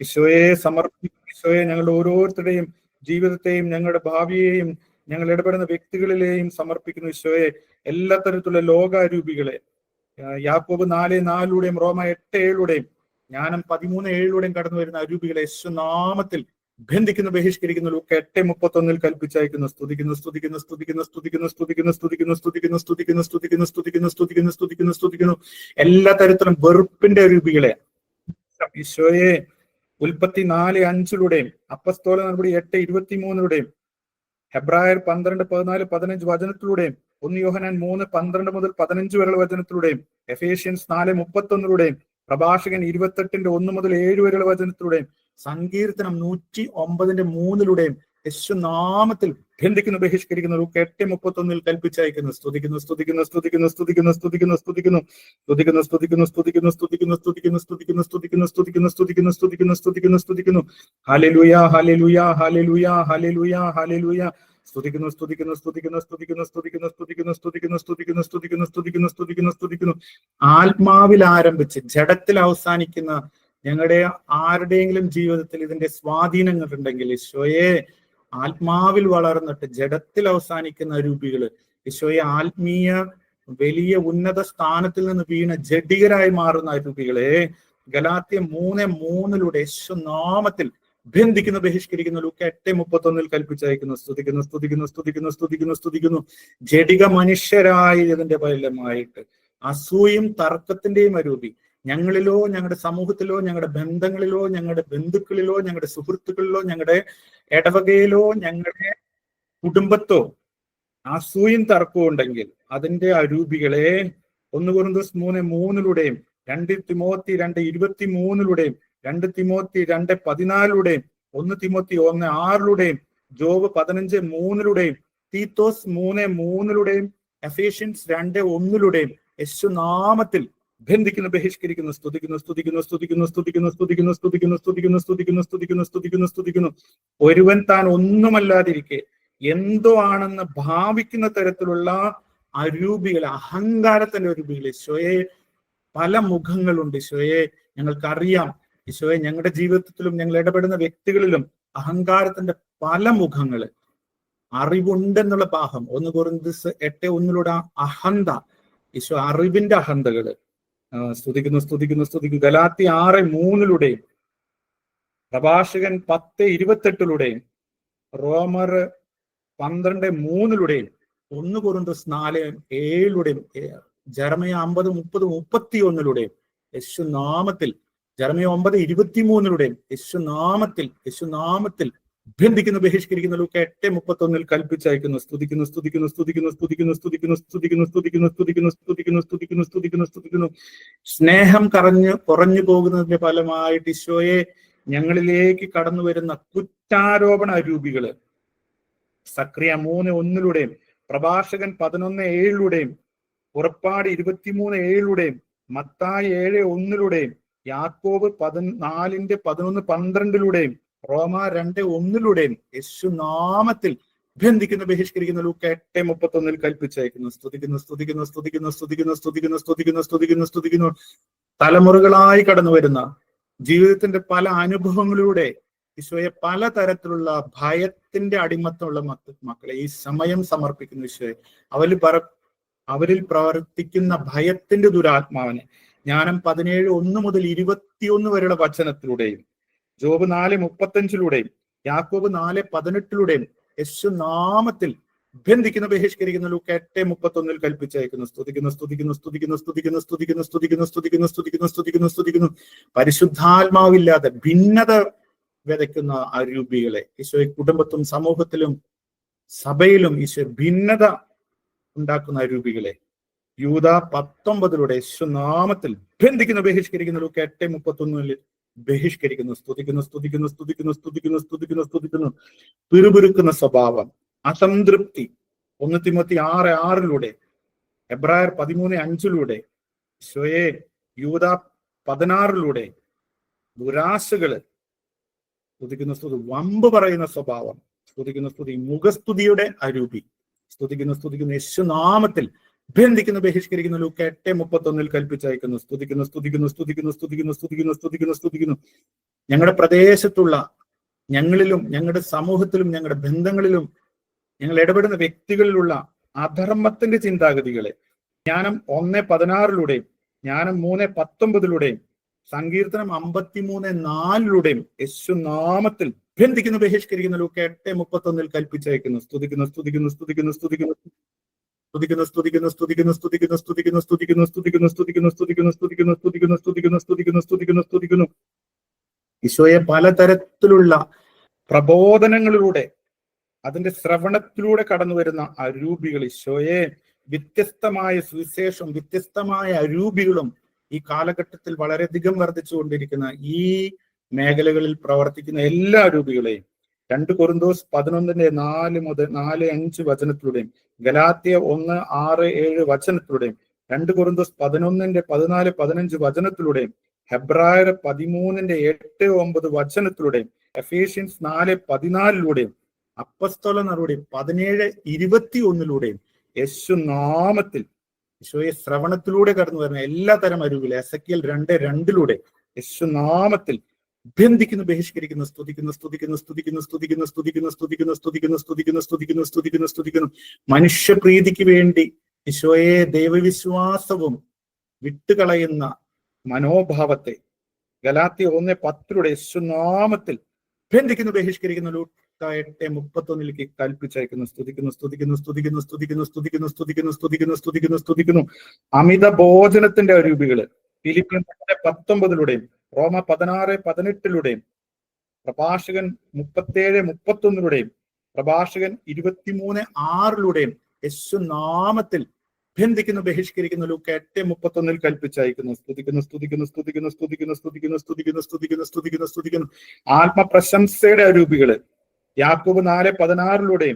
ഈശോയെ സമർപ്പിക്കുന്നു. ഈശോയെ ഞങ്ങളുടെ ഓരോരുത്തരുടെയും ജീവിതത്തെയും ഞങ്ങളുടെ ഭാവിയെയും ഞങ്ങൾ ഇടപെടുന്ന വ്യക്തികളിലെയും സമർപ്പിക്കുന്നു. ഈശോയെ എല്ലാ തരത്തിലുള്ള ലോകാരൂപികളെ, യാക്കോബ് 4:4-ലൂടെയും റോമ 8:7-ലൂടെയും ജ്ഞാനം 13:7-ലൂടെയും കടന്നു വരുന്ന അരൂപികളെ യേശുനാമത്തിൽ ബന്ധിക്കുന്നു, ബഹിഷ്കരിക്കുന്നു. ലൂക്ക 8:31 കൽപ്പിച്ചയക്കുന്നു. സ്തുതിക്കുന്നു, സ്തുതിക്കുന്നു, സ്തുതിക്കുന്നു, സ്തുതിക്കുന്നു, സ്തുതിക്കുന്നു, സ്തുതിക്കുന്നു, സ്തുതിക്കുന്നു, സ്തുതിക്കുന്നു, സ്തുതിക്കുന്നു, സ്തുതിക്കുന്നു, സ്തുതിക്കുന്നു, സ്തുതിക്കുന്നു, സ്തുതിക്കുന്നു. എല്ലാ തരത്തിലും വെറുപ്പിന്റെ അരൂപികളെ ഈശോയെ ഉൽപ്പത്തി 4:5-ലൂടെയും അപ്പസ്തോല നടപടി 8:23-ലൂടെയും ഹെബ്രായർ 12:14-15 വചനത്തിലൂടെയും 1 യോഹന്നാൻ 3:12 മുതൽ 15 വരെയുള്ള വചനത്തിലൂടെയും എഫേഷ്യൻസ് 4:31-ലൂടെയും പ്രഭാഷകൻ 28:1 മുതൽ 7 വരെയുള്ള വചനത്തിലൂടെയും സങ്കീർത്തനം 109:3-ലൂടെയും യേശുനാമത്തിൽ ബന്ധിക്കുന്നു, ബഹിഷ്കരിക്കുന്നു. ലൂക്ക 8:31 കൽപ്പിച്ചയക്കുന്നു. സ്തുതിക്കുന്നു, സ്തുതിക്കുന്നു, സ്തുതിക്കുന്നു, സ്തുതിക്കുന്നു, സ്തുതിക്കുന്നു, സ്തുതിക്കുന്നു, സ്തുതിക്കുന്നു, സ്തുതിക്കുന്നു, സ്തുതിക്കുന്നു, സ്തുതിക്കുന്നു, സ്തുതിക്കുന്നു, സ്തുതിക്കുന്നു, സ്തുതിക്കുന്നു, സ്തുതിക്കുന്നു, സ്തുതിക്കുന്നു, സ്തുതിക്കുന്നു, സ്തുതിക്കുന്നു, സ്തുതിക്കുന്നു. Hallelujah, hallelujah, hallelujah, hallelujah, hallelujah. സ്തുതിക്കുന്നു, സ്തുതിക്കുന്നു, സ്തുതിക്കുന്നു, സ്തുതിക്കുന്നു, സ്തുതിക്കുന്നു, സ്തുതിക്കുന്നു, സ്തുതിക്കുന്നു, സ്തുതിക്കുന്നു, സ്തുതിക്കുന്നു, സ്തുതിക്കുന്നു, സ്തുതിക്കുന്നു, സ്തുതിക്കുന്നു. ആത്മാവിൽ ആരംഭിച്ച് ജഡത്തിൽ അവസാനിക്കുന്ന ഞങ്ങളുടെ ആരുടെയെങ്കിലും ജീവിതത്തിൽ ഇതിന്റെ സ്വാധീനങ്ങൾ ഉണ്ടെങ്കിൽ ഈശോയെ ആത്മാവിൽ വളർന്നിട്ട് ജഡത്തിൽ അവസാനിക്കുന്ന രൂപികള് ഈശോയെ ആത്മീയ വലിയ ഉന്നത സ്ഥാനത്തിൽ നിന്ന് വീണ ജഡികരായി മാറുന്ന രൂപികളെ ഗലാത്യ 3:3-ലൂടെ യേശുനാമത്തിൽ ബന്ധിക്കുന്നു, ബഹിഷ്കരിക്കുന്നു. ലൂക്ക 8:31 കൽപ്പിച്ചയക്കുന്നു. സ്തുതിക്കുന്നു, സ്തുതിക്കുന്നു, സ്തുതിക്കുന്നു, സ്തുതിക്കുന്നു, സ്തുതിക്കുന്നു. ജഡിക മനുഷ്യരായതിന്റെ ഫലമായിട്ട് അസൂയും തർക്കത്തിന്റെയും അരൂപി ഞങ്ങളിലോ ഞങ്ങളുടെ സമൂഹത്തിലോ ഞങ്ങളുടെ ബന്ധങ്ങളിലോ ഞങ്ങളുടെ ബന്ധുക്കളിലോ ഞങ്ങളുടെ സുഹൃത്തുക്കളിലോ ഞങ്ങളുടെ ഇടവകയിലോ ഞങ്ങളുടെ കുടുംബത്തോ അസൂയും തർക്കവും ഉണ്ടെങ്കിൽ അതിന്റെ അരൂപികളെ 1 കൊരിന്ത്യസ് 3:3-ലൂടെയും 2 തിമോത്തി 2:23-ലൂടെയും 2 തിമോത്തി 2:14-ലൂടെയും 1 തിമോത്തി 1:6-ലൂടെയും ജോബ് 15:3-ലൂടെയും തീത്തോസ് 3:3-ലൂടെയും എഫേഷ്യൻസ് 2:1-ലൂടെയും യേശുനാമത്തിൽ ബന്ധിക്കുന്നു, ബഹിഷ്കരിക്കുന്നു. സ്തുതിക്കുന്നു, സ്തുതിക്കുന്നു, സ്തുതിക്കുന്നു, സ്തുതിക്കുന്നു, സ്തുതിക്കുന്നു, സ്തുതിക്കുന്നു, സ്തുതിക്കുന്നു, സ്തുതിക്കുന്നു, സ്തുതിക്കുന്നു, സ്തുതിക്കുന്നു, സ്തുതിക്കുന്നു. ഒരുവൻ താൻ ഒന്നുമല്ലാതിരിക്കെ എന്തോ ആണെന്ന് ഭാവിക്കുന്ന തരത്തിലുള്ള അരൂപികൾ, അഹങ്കാരത്തിന്റെ അരൂപികൾ ഈശോയെ പല മുഖങ്ങളുണ്ട്. ഈശോയെ ഞങ്ങൾക്കറിയാം. ഈശോയെ ഞങ്ങളുടെ ജീവിതത്തിലും ഞങ്ങൾ ഇടപെടുന്ന വ്യക്തികളിലും അഹങ്കാരത്തിന്റെ പല മുഖങ്ങള്, അറിവുണ്ടെന്നുള്ള പാഹം 1 കൊരിന്ത്യസ് 8:1-ലൂടെ അഹന്ത, ഈശോ അറിവിന്റെ അഹന്തകള് സ്തുതിക്കുന്നു, സ്തുതിക്കുന്നു, സ്തുതിക്കുന്നു. ഗലാത്യ 6:3-ലൂടെയും പ്രഭാഷകൻ 10:28-ലൂടെയും റോമർ 12:3-ലൂടെയും 1 കൊരിന്ത്യസ് 4:7-ലൂടെയും ജെറമ്യ 50:30-31-ലൂടെയും യേശുനാമത്തിൽ ജെറമ്യ 9:23-ലൂടെയും യേശുനാമത്തിൽ ബന്ധിക്കുന്നു, ബഹിഷ്കരിക്കുന്നു. ലൂക്ക 8:31 കൽപ്പിച്ചയക്കുന്നു. സ്തുതിക്കുന്നു, സ്തുതിക്കുന്നു, സ്തുതിക്കുന്നു, സ്തുതിക്കുന്നു, സ്തുതിക്കുന്നു, സ്തുതിക്കുന്നു, സ്തുതിക്കുന്നു, സ്തുതിക്കുന്നു, സ്തുതിക്കുന്നു, സ്തുതിക്കുന്നു, സ്തുതിക്കുന്നു, സ്തുതിക്കുന്നു. സ്നേഹം കുറഞ്ഞു പോകുന്നതിന്റെ ഫലമായിട്ട് ഈശോയെ ഞങ്ങളിലേക്ക് കടന്നു വരുന്ന കുറ്റാരോപണ അരൂപികള് സക്രിയ 3:1-ലൂടെയും പ്രഭാഷകൻ 11:7-ലൂടെയും പുറപ്പാട് 23:7-ലൂടെയും മത്തായി 7:1-ലൂടെയും യാക്കോബ് 4:11-12-ലൂടെയും റോമ 2:1-ലൂടെയും യേശുനാമത്തിൽ ബന്ധിക്കുന്നു, ബഹിഷ്കരിക്കുന്നു. ലൂക്ക 8:31 കൽപ്പിച്ചയക്കുന്നു. സ്തുതിക്കുന്നു, സ്തുതിക്കുന്നു, സ്തുതിക്കുന്നു, സ്തുതിക്കുന്നു, സ്തുതിക്കുന്നു, സ്തുതിക്കുന്നു, സ്തുതിക്കുന്നു, സ്തുതിക്കുന്നു. തലമുറകളായി കടന്നു വരുന്ന ജീവിതത്തിന്റെ പല അനുഭവങ്ങളിലൂടെ ഈശോയെ പലതരത്തിലുള്ള ഭയത്തിന്റെ അടിമത്തമുള്ള മക്കളെ ഈ സമയം സമർപ്പിക്കുന്നു. ഈശോയെ അവരിൽ പ്രവർത്തിക്കുന്ന ഭയത്തിന്റെ ദുരാത്മാവിനെ ജ്ഞാനം 17:1 മുതൽ 21 വരെയുള്ള വചനത്തിലൂടെയും ജോബ് 4:35-ലൂടെയും യാക്കോബ് 4:18-ലൂടെയും യേശുനാമത്തിൽ ബന്ധിക്കുന്നു, ബഹിഷ്കരിക്കുന്നു. ലൂക്ക 8:31 കൽപ്പിച്ചയക്കുന്നു. സ്തുതിക്കുന്നു, സ്തുതിക്കുന്നു, സ്തുതിക്കുന്നു, സ്തുതിക്കുന്നു, സ്തുതിക്കുന്നു, സ്തുതിക്കുന്നു, സ്തുതിക്കുന്നു, സ്തുതിക്കുന്നു, സ്തുതിക്കുന്നു, സ്തുതിക്കുന്നു. പരിശുദ്ധാത്മാവില്ലാതെ ഭിന്നത വിതയ്ക്കുന്ന അരൂപികളെ ഈശോയെ കുടുംബത്തും സമൂഹത്തിലും സഭയിലും ഈശോ ഭിന്നത ഉണ്ടാക്കുന്ന അരൂപികളെ യൂദ 19-ലൂടെ യേശുനാമത്തിൽ ബന്ധിക്കുന്നു, ബഹിഷ്കരിക്കുന്നു. ലൂക്ക 8:31 ബഹിഷ്കരിക്കുന്നു. സ്തുതിക്കുന്നു, സ്തുതിക്കുന്നു, സ്തുതിക്കുന്നു, സ്തുതിക്കുന്നു, സ്തുതിക്കുന്നു, സ്തുതിക്കുന്നു. പിറുപിറുക്കുന്ന സ്വഭാവം, അസംതൃപ്തി 1 തിമോത്തി 6:6-ലൂടെ ഹെബ്രായർ 13:5-ലൂടെ ഈശോയെ യൂദ 16-ലൂടെ ദുരാശകള് സ്തുതിക്കുന്ന സ്തുതി, വമ്പ് പറയുന്ന സ്വഭാവം സ്തുതിക്കുന്ന സ്തുതി, മുഖസ്തുതിയുടെ അരൂപി സ്തുതിക്കുന്നു, സ്തുതിക്കുന്നു. യേശുനാമത്തിൽ ബന്ധിക്കുന്നു, ബഹിഷ്കരിക്കുന്നു. ലൂക്ക 8:31 കൽപ്പിച്ചയക്കുന്നു. സ്തുതിക്കുന്നു, സ്തുതിക്കുന്നു, സ്തുതിക്കുന്നു, സ്തുതിക്കുന്നു, സ്തുതിക്കുന്നു, സ്തുതിക്കുന്നു, സ്തുതിക്കുന്നു. ഞങ്ങളുടെ പ്രദേശത്തുള്ള ഞങ്ങളിലും ഞങ്ങളുടെ സമൂഹത്തിലും ഞങ്ങളുടെ ബന്ധങ്ങളിലും ഞങ്ങൾ ഇടപെടുന്ന വ്യക്തികളിലുള്ള അധർമ്മത്തിന്റെ ചിന്താഗതികളെ ജ്ഞാനം 1:16 ജ്ഞാനം 3:19 സങ്കീർത്തനം 53:4 യേശു നാമത്തിൽ ബന്ധിക്കുന്നു, ബഹിഷ്കരിക്കുന്നു. ലൂക്ക 8:31 കൽപ്പിച്ചയക്കുന്നു. സ്തുതിക്കുന്നു, സ്തുതിക്കുന്നു, സ്തുതിക്കുന്നു, സ്തുതിക്കുന്നു, സ്തുതിക്കുന്നു, സ്തുതിക്കുന്നു, സ്തുതിക്കുന്നു, സ്തുതിക്കുന്നു, സ്തുതിക്കുന്നു, സ്തുതിക്കുന്നു, സ്തുതിക്കുന്നു, സ്തുതിക്കുന്നു, സ്തുതിക്കുന്നു, സ്തുതിക്കുന്നു, സ്തുതിക്കുന്നു, സ്തുതിക്കുന്നു, സ്തുതിക്കുന്നു, സ്തുതിക്കുന്നു, സ്തുതിക്കുന്നു. ഈശോയെ പലതരത്തിലുള്ള പ്രബോധനങ്ങളിലൂടെ അതിന്റെ ശ്രവണത്തിലൂടെ കടന്നു വരുന്ന അരൂപികൾ, ഈശോയെ വ്യത്യസ്തമായ സുവിശേഷം, വ്യത്യസ്തമായ അരൂപികളും ഈ കാലഘട്ടത്തിൽ വളരെയധികം വർദ്ധിച്ചുകൊണ്ടിരിക്കുന്ന ഈ മേഖലകളിൽ പ്രവർത്തിക്കുന്ന എല്ലാ അരൂപികളെയും 2 കൊരിന്തോസ് 11:4-5 വചനത്തിലൂടെയും ഗലാത്യ 1:6-7 വചനത്തിലൂടെയും 2 കൊരിന്തോസ് 11:14-15 വചനത്തിലൂടെയും ഹെബ്രായർ 13:8-9 വചനത്തിലൂടെയും എഫേഷ്യൻസ് 4:14 അപ്പസ്തോല നടപടി 17:21 യേശു നാമത്തിൽ ഈശോയെ ശ്രവണത്തിലൂടെ കടന്നു വരുന്ന എല്ലാ തരം അരൂപിലെ എസെക്കിയേൽ 2:2 യേശു നാമത്തിൽ ബന്ധിക്കുന്നു, ബഹിഷ്കരിക്കുന്നു. സ്തുതിക്കുന്നു, സ്തുതിക്കുന്നു, സ്തുതിക്കുന്നു, സ്തുതിക്കുന്നു, സ്തുതിക്കുന്നു, സ്തുതിക്കുന്നു, സ്തുതിക്കുന്നു, സ്തുതിക്കുന്നു, സ്തുതിക്കുന്നു, സ്തുതിക്കുന്നു, സ്തുതിക്കുന്നു. മനുഷ്യപ്രീതിക്ക് വേണ്ടി ഈശോയെ ദൈവവിശ്വാസവും വിട്ടുകളയുന്ന മനോഭാവത്തെ ഗലാത്യ 1:10 യേശു നാമത്തിൽ ബന്ധിക്കുന്നു, ബഹിഷ്കരിക്കുന്നു. ലൂക്ക 8:31 കൽപ്പിച്ചയക്കുന്നു. സ്തുതിക്കുന്നു, സ്തുതിക്കുന്നു, സ്തുതിക്കുന്നു, സ്തുതിക്കുന്നു, സ്തുതിക്കുന്നു, സ്തുതിക്കുന്നു, സ്തുതിക്കുന്നു, സ്തുതിക്കുന്നു, സ്തുതിക്കുന്നു. അമിത ഭോജനത്തിന്റെ അരൂപികള് ഫിലിപ്പിയർ 19 റോമ 16:18 പ്രഭാഷകൻ 37:31 പ്രഭാഷകൻ 23:6 യേശു നാമത്തിൽ ബന്ധിക്കുന്നു, ബഹിഷ്കരിക്കുന്നു. ലൂക്ക 8:31 കൽപ്പിച്ചയക്കുന്നു. സ്തുതിക്കുന്നു, സ്തുതിക്കുന്നു, സ്തുതിക്കുന്നു, സ്തുതിക്കുന്നു, സ്തുതിക്കുന്നു, സ്തുതിക്കുന്നു, സ്തുതിക്കുന്നു, സ്തുതിക്കുന്നു, സ്തുതിക്കുന്നു. ആത്മപ്രശംസയുടെ അരൂപികള് യാക്കോബ് 4:16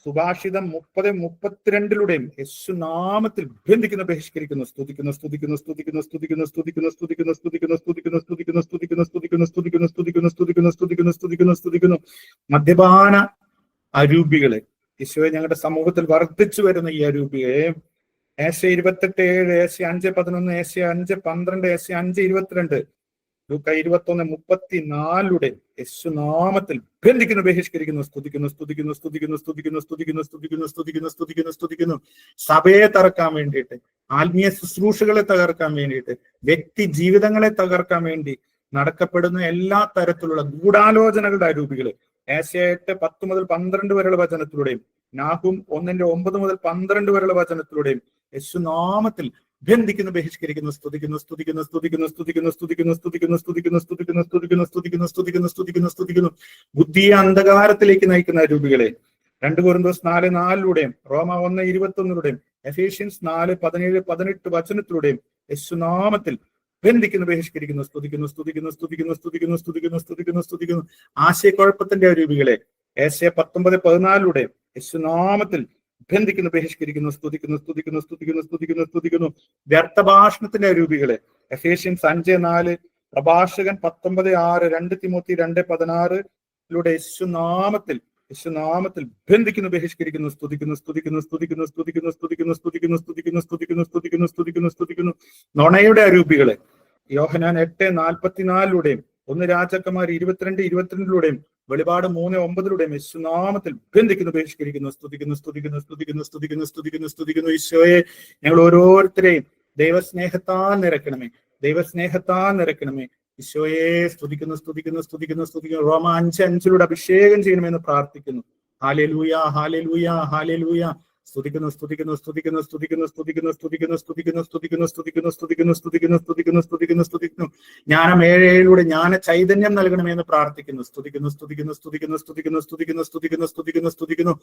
സുഭാഷിതം 30:32 യേശു നാമത്തിൽ ബന്ധിക്കുന്നു, ബഹിഷ്കരിക്കുന്നു. സ്തുതിക്കുന്നു, സ്തുതിക്കുന്നു, സ്തുതിക്കുന്നു, സ്തുതിക്കുന്നു, സ്തുതിക്കുന്നു, സ്തുതിക്കുന്നു, സ്തുതിക്കുന്നു, സ്തുതിക്കുന്നു, സ്തുതിക്കുന്നു, സ്തുതിക്കുന്നു, സ്തുതിക്കുന്നു, സ്തുതിക്കുന്നു, സ്തുതിക്കുന്നു, സ്തുതിക്കുന്നു, സ്തുതിക്കുന്നു, സ്തുതിക്കുന്നു, സ്തുതിക്കുന്നു. മദ്യപാന അരൂപികളെ ഈശോയെ ഞങ്ങളുടെ സമൂഹത്തിൽ വർദ്ധിച്ചു വരുന്ന ഈ അരൂപിയെ ഏശയ 28:7 ഏശയ 5:11 ഏശയ 5:12 ഏശയ 5:22 ലൂക്ക 21:34 യേശു നാമത്തിൽ ബന്ധിക്കുന്നു, ബഹിഷ്കരിക്കുന്നു. സ്തുതിക്കുന്നു, സ്തുതിക്കുന്നു, സ്തുതിക്കുന്നു, സ്തുതിക്കുന്നു, സ്തുതിക്കുന്നു, സ്തുതിക്കുന്നു, സ്തുതിക്കുന്നു, സ്തുതിക്കുന്നു, സ്തുതിക്കുന്നു. സഭയെ തകർക്കാൻ വേണ്ടിയിട്ട്, ആത്മീയ ശുശ്രൂഷകളെ തകർക്കാൻ വേണ്ടിയിട്ട്, വ്യക്തി ജീവിതങ്ങളെ തകർക്കാൻ വേണ്ടി നടക്കപ്പെടുന്ന എല്ലാ തരത്തിലുള്ള ഗൂഢാലോചനകളുടെ അരൂപികള് ഏശയ 8:10-12 വരെയുള്ള വചനത്തിലൂടെയും നാഹൂം 1:9-12 വരെയുള്ള വചനത്തിലൂടെയും യേശു നാമത്തിൽ ബന്ധിക്കുന്നു, ബഹിഷ്കരിക്കുന്നു. സ്തുതിക്കുന്നു, സ്തുതിക്കുന്നു, സ്തുതിക്കുന്നു, സ്തുതിക്കുന്നു, സ്തുതിക്കുന്നു, സ്തുതിക്കുന്നു, സ്തുതിക്കുന്നു, സ്തുതിക്കുന്നു, സ്തുതിക്കുന്നു, സ്തുതിക്കുന്നു, സ്തുതിക്കുന്നു, സ്തുതിക്കുന്നു, സ്തുതിക്കുന്നു. ബുദ്ധിയെ അന്ധകാരത്തിലേക്ക് നയിക്കുന്ന രൂപികളെ 2 കൊരിന്തോസ് 4:4 റോമ 1:21 എഫേഷ്യൻസ് 4:17-18 വചനത്തിലൂടെയും യേശു നാമത്തിൽ ബന്ധിക്കുന്നു, ബഹിഷ്കരിക്കുന്നു. സ്തുതിക്കുന്നു, സ്തുതിക്കുന്നു, സ്തുതിക്കുന്നു, സ്തുതിക്കുന്നു, സ്തുതിക്കുന്നു, സ്തുതിക്കുന്നു, സ്തുതിക്കുന്നു. ആശയക്കുഴപ്പത്തിന്റെ അരൂപികളെ ഏശയ 19:14 യേശു നാമത്തിൽ ബന്ധിക്കുന്നു, ബഹിഷ്കരിക്കുന്നു. സ്തുതിക്കുന്നു, സ്തുതിക്കുന്നു, സ്തുതിക്കുന്നു, സ്തുതിക്കുന്നു, സ്തുതിക്കുന്നു. വ്യർത്ഥഭാഷണത്തിന്റെ അരൂപികളെ എഫേഷ്യൻസ് 5:4 പ്രഭാഷകൻ 19:6 2 തിമോത്തി 2:16 യേശു നാമത്തിൽ ബന്ധിക്കുന്നു, ബഹിഷ്കരിക്കുന്നു. സ്തുതിക്കുന്നു, സ്തുതിക്കുന്നു, സ്തുതിക്കുന്നു, സ്തുതിക്കുന്നു, സ്തുതിക്കുന്നു, സ്തുതിക്കുന്നു, സ്തുതിക്കുന്നു, സ്തുതിക്കുന്നു, സ്തുതിക്കുന്നു, സ്തുതിക്കുന്നു, സ്തുതിക്കുന്നു. നുണയുടെ അരൂപികളെ യോഹന്നാൻ 8:44 1 രാജാക്കന്മാർ 22:22 വെളിപാട് 3:9 യേശു നാമത്തിൽ ബന്ധിക്കുന്നു, ബഹിഷ്കരിക്കുന്നു. സ്തുതിക്കുന്നു, സ്തുതിക്കുന്നു, സ്തുതിക്കുന്നു, സ്തുതിക്കുന്നു, സ്തുതിക്കുന്നു, സ്തുതിക്കുന്നു. ഈശോയെ ഞങ്ങൾ ഓരോരുത്തരെയും ദൈവസ്നേഹത്താൽ നിറയ്ക്കണമേ, ദൈവസ്നേഹത്താൽ നിറയ്ക്കണമേ. ഈശോയെ സ്തുതിക്കുന്നു, സ്തുതിക്കുന്നു, സ്തുതിക്കുന്നു, സ്തുതിക്കുന്നു. റോമ 5:5 അഭിഷേകം ചെയ്യണമെന്ന് പ്രാർത്ഥിക്കുന്നു. Hallelujah, hallelujah, hallelujah. സ്തുതിക്കുന്നു, സ്തുതിക്കുന്നു, സ്തുതിക്കുന്നു, സ്തുതിക്കുന്നു, സ്തുതിക്കുന്നു, സ്തുതിക്കുന്നു, സ്തുതിക്കുന്നു, സ്തുതിക്കുന്നു, സ്തുതിക്കുന്നു, സ്തുതിക്കുന്നു, സ്തുതിക്കുന്നു, സ്തുതിക്കുന്നു, സ്തുതിക്കുന്നു, സ്തുതിക്കുന്നു. ജ്ഞാനം 7:7 ജ്ഞാന ചൈതന്യം നൽകണമെന്ന് പ്രാർത്ഥിക്കുന്നു. സ്തുതിക്കുന്നു, സ്തുതിക്കുന്നു, സ്തുതിക്കുന്നു, സ്തുതിക്കുന്നു, സ്തുതിക്കുന്നു, സ്തുതിക്കുന്നു, സ്തുതിക്കുന്നു, സ്തുതിക്കുന്നു.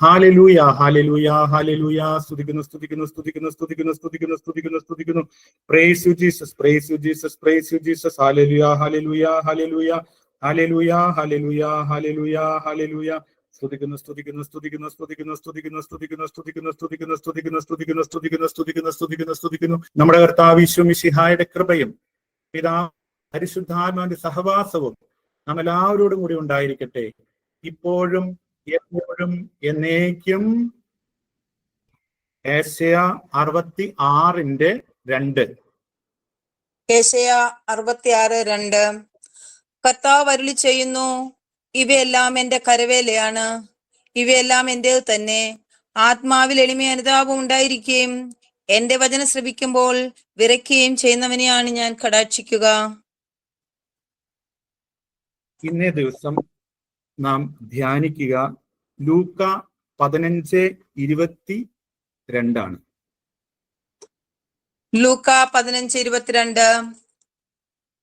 Hallelujah, hallelujah, hallelujah. സ്തുതിക്കുന്നു, സ്തുതിക്കുന്നു, സ്തുതിക്കുന്നു, സ്തുതിക്കുന്നു, സ്തുതിക്കുന്നു, സ്തുതിക്കുന്നു, സ്തുതിക്കുന്നു. Praise you Jesus, praise you Jesus, praise you Jesus. Hallelujah, hallelujah, hallelujah, hallelujah, hallelujah, hallelujah, hallelujah. സ്തുതിക്കുന്നു, സ്തുതിക്കുന്നു, സ്തുതിക്കുന്നു, സ്തുതിക്കുന്നു, സ്തുതിക്കുന്നു, സ്തുതിക്കുന്നു, സ്തുതിക്കുന്നു, സ്തുതിക്കുന്നു, സ്തുതിക്കുന്നു, സ്തുതിക്കുന്നു, സ്തുതിക്കുന്നു, സ്തുതിക്കുന്നു, സ്തുതിക്കുന്നു, സ്തുതിക്കുന്നു. നമ്മുടെ കർത്താവ് ഈശോ മിശിഹായുടെ കൃപയും പിതാവ് പരിശുദ്ധാത്മാവിന്റെ സഹവാസവും നാം എല്ലാവരോടും കൂടി ഉണ്ടായിരിക്കട്ടെ, ഇപ്പോഴും എപ്പോഴും എന്നേക്കും. ഏശയ 66:2 ഏശയ 66:2 കർത്താവ് അരുളി ചെയ്യുന്നു, ഇവയെല്ലാം എന്റെ കരവേലയാണ്, ഇവയെല്ലാം എന്റേത് തന്നെ. ആത്മാവിൽ എളിമ അനുതാപം ഉണ്ടായിരിക്കുകയും എന്റെ വചനം ശ്രവിക്കുമ്പോൾ വിറയ്ക്കുകയും ചെയ്യുന്നവനെയാണ് ഞാൻ കടാക്ഷിക്കുക. ഇന്നേ ദിവസം നാം ധ്യാനിക്കുക ലൂക്ക 15:22. ലൂക്ക 15:22.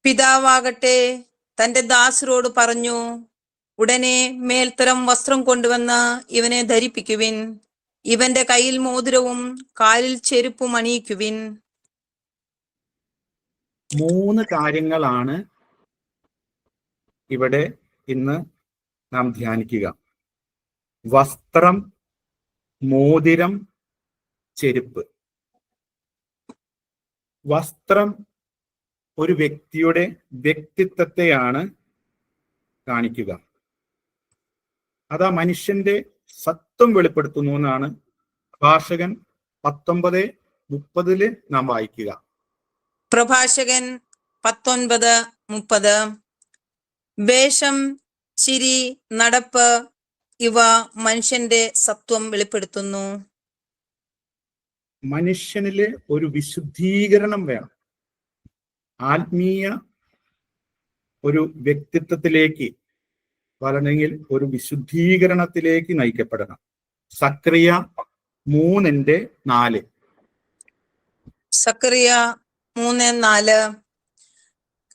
പിതാവാകട്ടെ തന്റെ ദാസരോട് പറഞ്ഞു, ഉടനെ മേൽത്തരം വസ്ത്രം കൊണ്ടുവന്ന് ഇവനെ ധരിപ്പിക്കുവിൻ, ഇവന്റെ കയ്യിൽ മോതിരവും കാലിൽ ചെരുപ്പും അണിയിക്കുവിൻ. 3 കാര്യങ്ങളാണ് ഇവിടെ ഇന്ന് നാം ധ്യാനിക്കുക: വസ്ത്രം, മോതിരം, ചെരുപ്പ്. വസ്ത്രം ഒരു വ്യക്തിയുടെ വ്യക്തിത്വത്തെയാണ് കാണിക്കുക. അത് ആ മനുഷ്യന്റെ സത്വം വെളിപ്പെടുത്തുന്നു എന്നാണ് പ്രഭാഷകൻ 19:30 നാം വായിക്കുക. പ്രഭാഷകൻ 19:30. വേഷം, ചിരി, നടപ്പ് ഇവ മനുഷ്യന്റെ സത്വം വെളിപ്പെടുത്തുന്നു. മനുഷ്യനില് ഒരു വിശുദ്ധീകരണം വേണം. ആത്മീയ ഒരു വ്യക്തിത്വത്തിലേക്ക് അല്ലെങ്കിൽ ഒരു വിശുദ്ധീകരണത്തിലേക്ക് നയിക്കപ്പെടണം. സക്രിയ 3:4. സക്രിയ 3:4.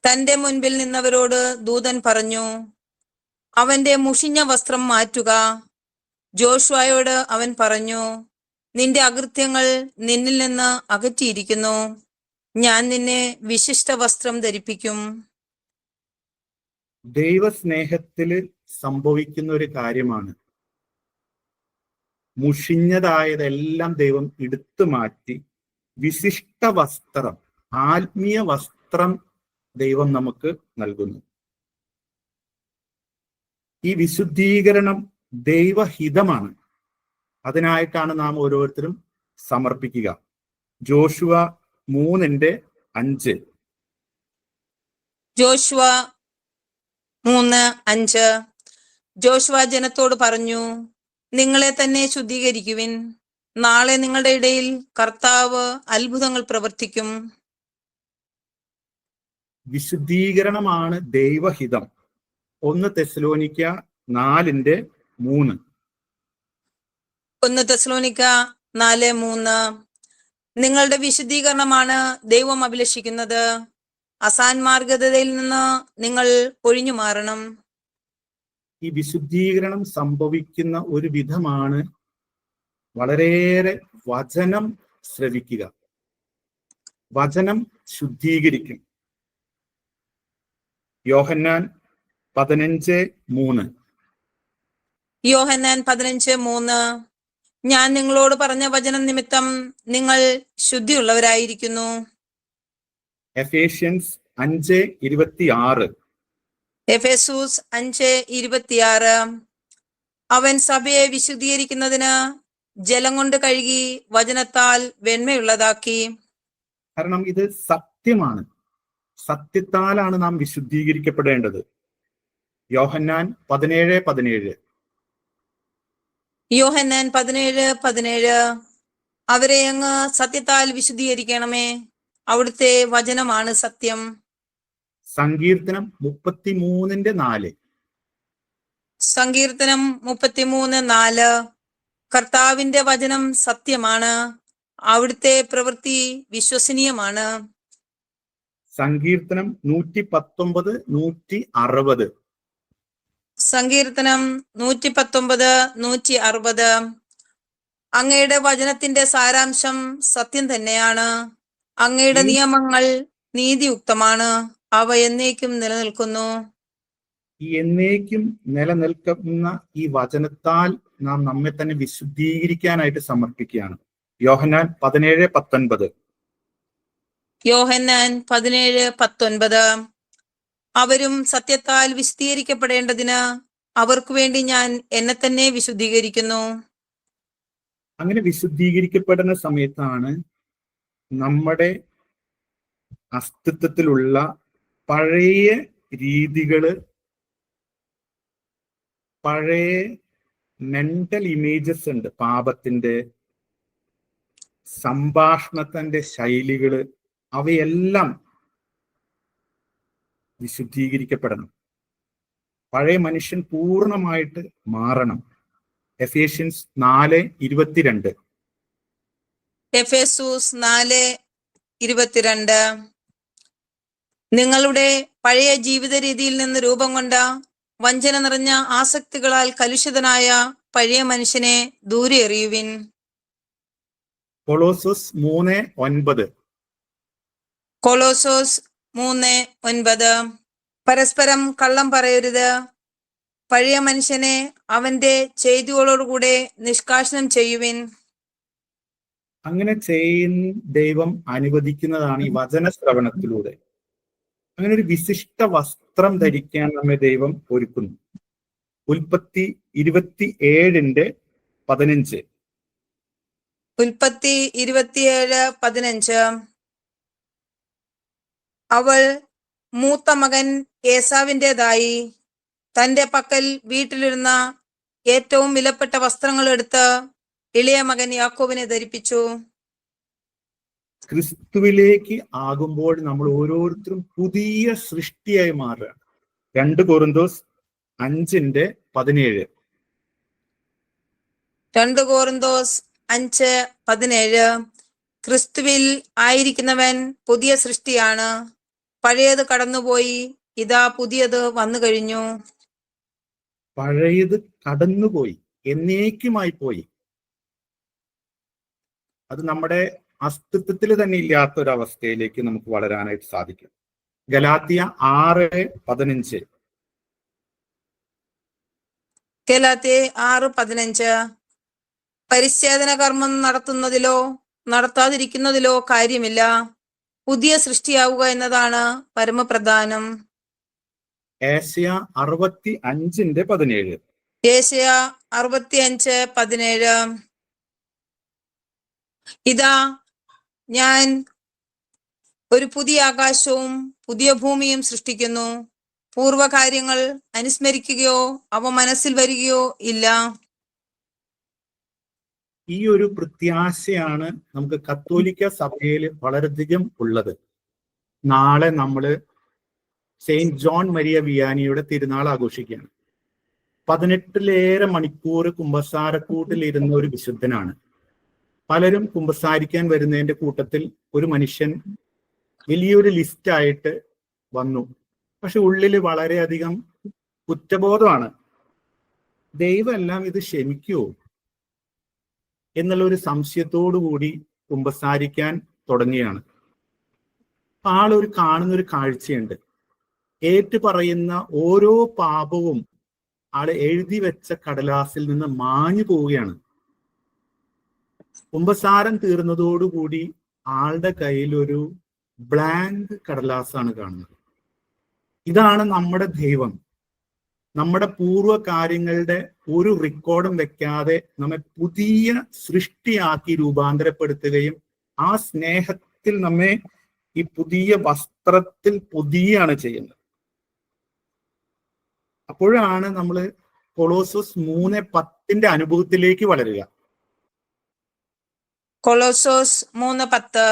തന്റെ മുൻപിൽ നിന്നവരോട് ദൂതൻ പറഞ്ഞു, അവന്റെ മുഷിഞ്ഞ വസ്ത്രം മാറ്റുക. ജോഷുവയോട് അവൻ പറഞ്ഞു, നിന്റെ അകൃത്യങ്ങൾ നിന്നിൽ നിന്ന് അകറ്റിയിരിക്കുന്നു, ഞാൻ നിന്നെ വിശിഷ്ട വസ്ത്രം ധരിപ്പിക്കും. ദൈവസ്നേഹത്തില് സംഭവിക്കുന്ന ഒരു കാര്യമാണ്. മുഷിഞ്ഞതായതെല്ലാം ദൈവം എടുത്തു മാറ്റി വിശിഷ്ട വസ്ത്രം, ആത്മീയ വസ്ത്രം ദൈവം നമുക്ക് നൽകുന്നു. ഈ വിശുദ്ധീകരണം ദൈവഹിതമാണ്. അതിനായിട്ടാണ് നാം ഓരോരുത്തരും സമർപ്പിക്കുക. ജോഷുവ 3:5. ജോഷുവ 3:5. ജോഷുവ ജനത്തോട് പറഞ്ഞു, നിങ്ങളെ തന്നെ ശുദ്ധീകരിക്കുവിൻ, നാളെ നിങ്ങളുടെ ഇടയിൽ കർത്താവ് അത്ഭുതങ്ങൾ പ്രവർത്തിക്കും. വിശുദ്ധീകരണമാണ് ദൈവഹിതം. 1 തെസ്സലോനിക്ക 4:3. 1 തെസ്സലോനിക്ക 4:3. നിങ്ങളുടെ വിശുദ്ധീകരണമാണ് ദൈവം അഭിലഷിക്കുന്നത്. അസാൻമാർഗതയിൽ നിന്ന് നിങ്ങൾ ഒഴിഞ്ഞു മാറണം. ഈ വിശുദ്ധീകരണം സംഭവിക്കുന്ന ഒരു വിധമാണ് വളരെയേറെ വചനം ശ്രവിക്കുക. വചനം ശുദ്ധീകരിക്കും. യോഹന്നാൻ 15:3. യോഹന്നാൻ 15:3. ഞാൻ നിങ്ങളോട് പറഞ്ഞ വചനം നിമിത്തം നിങ്ങൾ ശുദ്ധിയുള്ളവരായിരിക്കുന്നു. എഫേഷ്യൻസ് 5:26. എഫേസൂസ് 5:26. അവൻ സഭയെ വിശുദ്ധീകരിക്കുന്നതിന് ജലം കൊണ്ട് കഴുകി വചനത്താൽ വെണ്മയുള്ളതാക്കി. കാരണം ഇത് സത്യമാണ്. സത്യത്താലാണ് നാം വിശുദ്ധീകരിക്കപ്പെടേണ്ടത്. യോഹന്നാൻ 17:17. യോഹന്നാൻ 17:17. അവരെ അങ്ങ് സത്യത്താൽ വിശുദ്ധീകരിക്കണമേ, അവിടുത്തെ വചനമാണ് സത്യം. സങ്കീർത്തനം 33:4. സങ്കീർത്തനം 33:4. കർത്താവിന്റെ വചനം സത്യമാണ്, അവിടുത്തെ പ്രവൃത്തി വിശ്വസനീയമാണ്. സങ്കീർത്തനം 119, 160. സങ്കീർത്തനം 119, 160. അങ്ങയുടെ വചനത്തിന്റെ സാരാംശം സത്യം തന്നെയാണ്, അങ്ങയുടെ നിയമങ്ങൾ നീതിയുക്തമാണ്, അവ എന്നേക്കും നിലനിൽക്കുന്നു. ഈ എന്നേക്കും നിലനിൽക്കുന്ന ഈ വചനത്താൽ നാം നമ്മെ തന്നെ വിശുദ്ധീകരിക്കാനായിട്ട് സമർപ്പിക്കുകയാണ്. യോഹന്നാൻ 17:19. യോഹന്നാൻ 17:19. അവരും സത്യത്താൽ വിശുദ്ധീകരിക്കപ്പെടേണ്ടതിന് അവർക്ക് വേണ്ടി ഞാൻ എന്നെ തന്നെ വിശുദ്ധീകരിക്കുന്നു. അങ്ങനെ വിശുദ്ധീകരിക്കപ്പെടുന്ന സമയത്താണ് നമ്മുടെ അസ്തിത്വത്തിലുള്ള പഴയ രീതികള്, പഴയ മെന്റൽ ഇമേജസ് ഉണ്ട്, പാപത്തിന്റെ, സംഭാഷണത്തിന്റെ ശൈലികള്, അവയെല്ലാം വിശുദ്ധീകരിക്കപ്പെടണം. പഴയ മനുഷ്യൻ പൂർണ്ണമായിട്ട് മാറണം. എഫേഷ്യൻസ് 4:22. എഫേസൂസ് 4:22. നിങ്ങളുടെ പഴയ ജീവിത രീതിയിൽ നിന്ന് രൂപം കൊണ്ട വഞ്ചന നിറഞ്ഞ ആസക്തികളാൽ കലുഷിതനായ പഴയ മനുഷ്യനെ ദൂരെ എറിയുവിൻ. കൊളോസോസ് 3:9. കൊളോസോസ് 3:9. പരസ്പരം കള്ളം പറയരുത്. പഴയ മനുഷ്യനെ അവന്റെ ചെയ്തികളോടുകൂടെ നിഷ്കാസനം ചെയ്യുവിൻ. അങ്ങനെ ദൈവം അനുവദിക്കുന്നതാണ് ഈ വചന ശ്രവണത്തിലൂടെ. അങ്ങനെ ഒരു വിശിഷ്ട വസ്ത്രം ധരിക്കാൻ നമ്മെ ദൈവം ഒരുക്കുന്നു. ഉൽപ്പത്തി 27:15. ഉൽപ്പത്തി 27:15. അവൾ മൂത്ത മകൻ ഏസാവിൻ്റെതായി തന്റെ പക്കൽ വീട്ടിലിരുന്ന ഏറ്റവും വിലപ്പെട്ട വസ്ത്രങ്ങൾ എടുത്ത് ഇളയ മകൻ യാക്കോബിനെ ധരിപ്പിച്ചു. ക്രിസ്തുവിലേക്ക് ആകുമ്പോൾ നമ്മൾ ഓരോരുത്തരും പുതിയ സൃഷ്ടിയായി മാറുകയാണ്. 2 കൊറിന്തോസ് 5:17. 2 കൊറിന്തോസ് 5:17. ക്രിസ്തുവിൽ ആയിരിക്കുന്നവൻ പുതിയ സൃഷ്ടിയാണ്. പഴയത് കടന്നുപോയി, ഇതാ പുതിയത് വന്നു കഴിഞ്ഞു. പഴയത് കടന്നുപോയി, എന്നേക്കുമായി പോയി. അത് നമ്മുടെ അസ്തിത്വത്തിൽ തന്നെ ഇല്ലാത്ത ഒരവസ്ഥയിലേക്ക് നമുക്ക് വളരാനായിട്ട് സാധിക്കും. ഗലാത്യ 6:15. ഗലാത്യ 6:15. പരിച്ഛേദന കർമ്മം നടത്തുന്നതിലോ നടത്താതിരിക്കുന്നതിലോ കാര്യമില്ല. പുതിയ സൃഷ്ടിയാവുക എന്നതാണ് പരമപ്രധാനം. ഏശയ്യ 65:17. ഏശയ്യ 65:17. ഇതാ ഞാൻ ഒരു പുതിയ ആകാശവും പുതിയ ഭൂമിയും സൃഷ്ടിക്കുന്നു. പൂർവകാര്യങ്ങൾ അനുസ്മരിക്കുകയോ അവ മനസ്സിൽ വരികയോ ഇല്ല. ഈ ഒരു പ്രത്യാശയാണ് നമുക്ക് കത്തോലിക്ക സഭയിൽ വളരെയധികം ഉള്ളത്. നാളെ നമ്മള് സെയിന്റ് ജോൺ മരിയ വിയാനിയുടെ തിരുനാൾ ആഘോഷിക്കുകയാണ്. 18 മണിക്കൂർ കുമ്പസാരക്കൂട്ടിലിരുന്ന ഒരു വിശുദ്ധനാണ്. പലരും കുമ്പസാരിക്കാൻ വരുന്നതിന്റെ കൂട്ടത്തിൽ ഒരു മനുഷ്യൻ വലിയൊരു ലിസ്റ്റായിട്ട് വന്നു. പക്ഷെ ഉള്ളിൽ വളരെയധികം കുറ്റബോധമാണ്. ദൈവം എല്ലാം ഇത് ക്ഷമിക്കുമോ എന്നുള്ള ഒരു സംശയത്തോടു കൂടി കുമ്പസാരിക്കാൻ തുടങ്ങിയാണ്. ആളൊരു കാണുന്നൊരു കാഴ്ചയുണ്ട്. ഏറ്റു പറയുന്ന ഓരോ പാപവും ആള് എഴുതി വെച്ച കടലാസിൽ നിന്ന് മാഞ്ഞു പോവുകയാണ്. കുമ്പസാരം തീർന്നതോടുകൂടി ആളുടെ കയ്യിൽ ഒരു ബ്ലാങ്ക് കടലാസാണ് കാണുന്നത്. ഇതാണ് നമ്മുടെ ദൈവം. നമ്മുടെ പൂർവ്വ കാര്യങ്ങളുടെ ഒരു റെക്കോർഡും വെക്കാതെ നമ്മെ പുതിയ സൃഷ്ടിയാക്കി രൂപാന്തരപ്പെടുത്തുകയും ആ സ്നേഹത്തിൽ നമ്മെ ഈ പുതിയ വസ്ത്രത്തിൽ പൊതിയാണ് ചെയ്യുന്നത്. അപ്പോഴാണ് നമ്മൾ കൊളോസോസ് 3:10 അനുഭവത്തിലേക്ക് വളരുക. കൊളോസോസ് 3:10.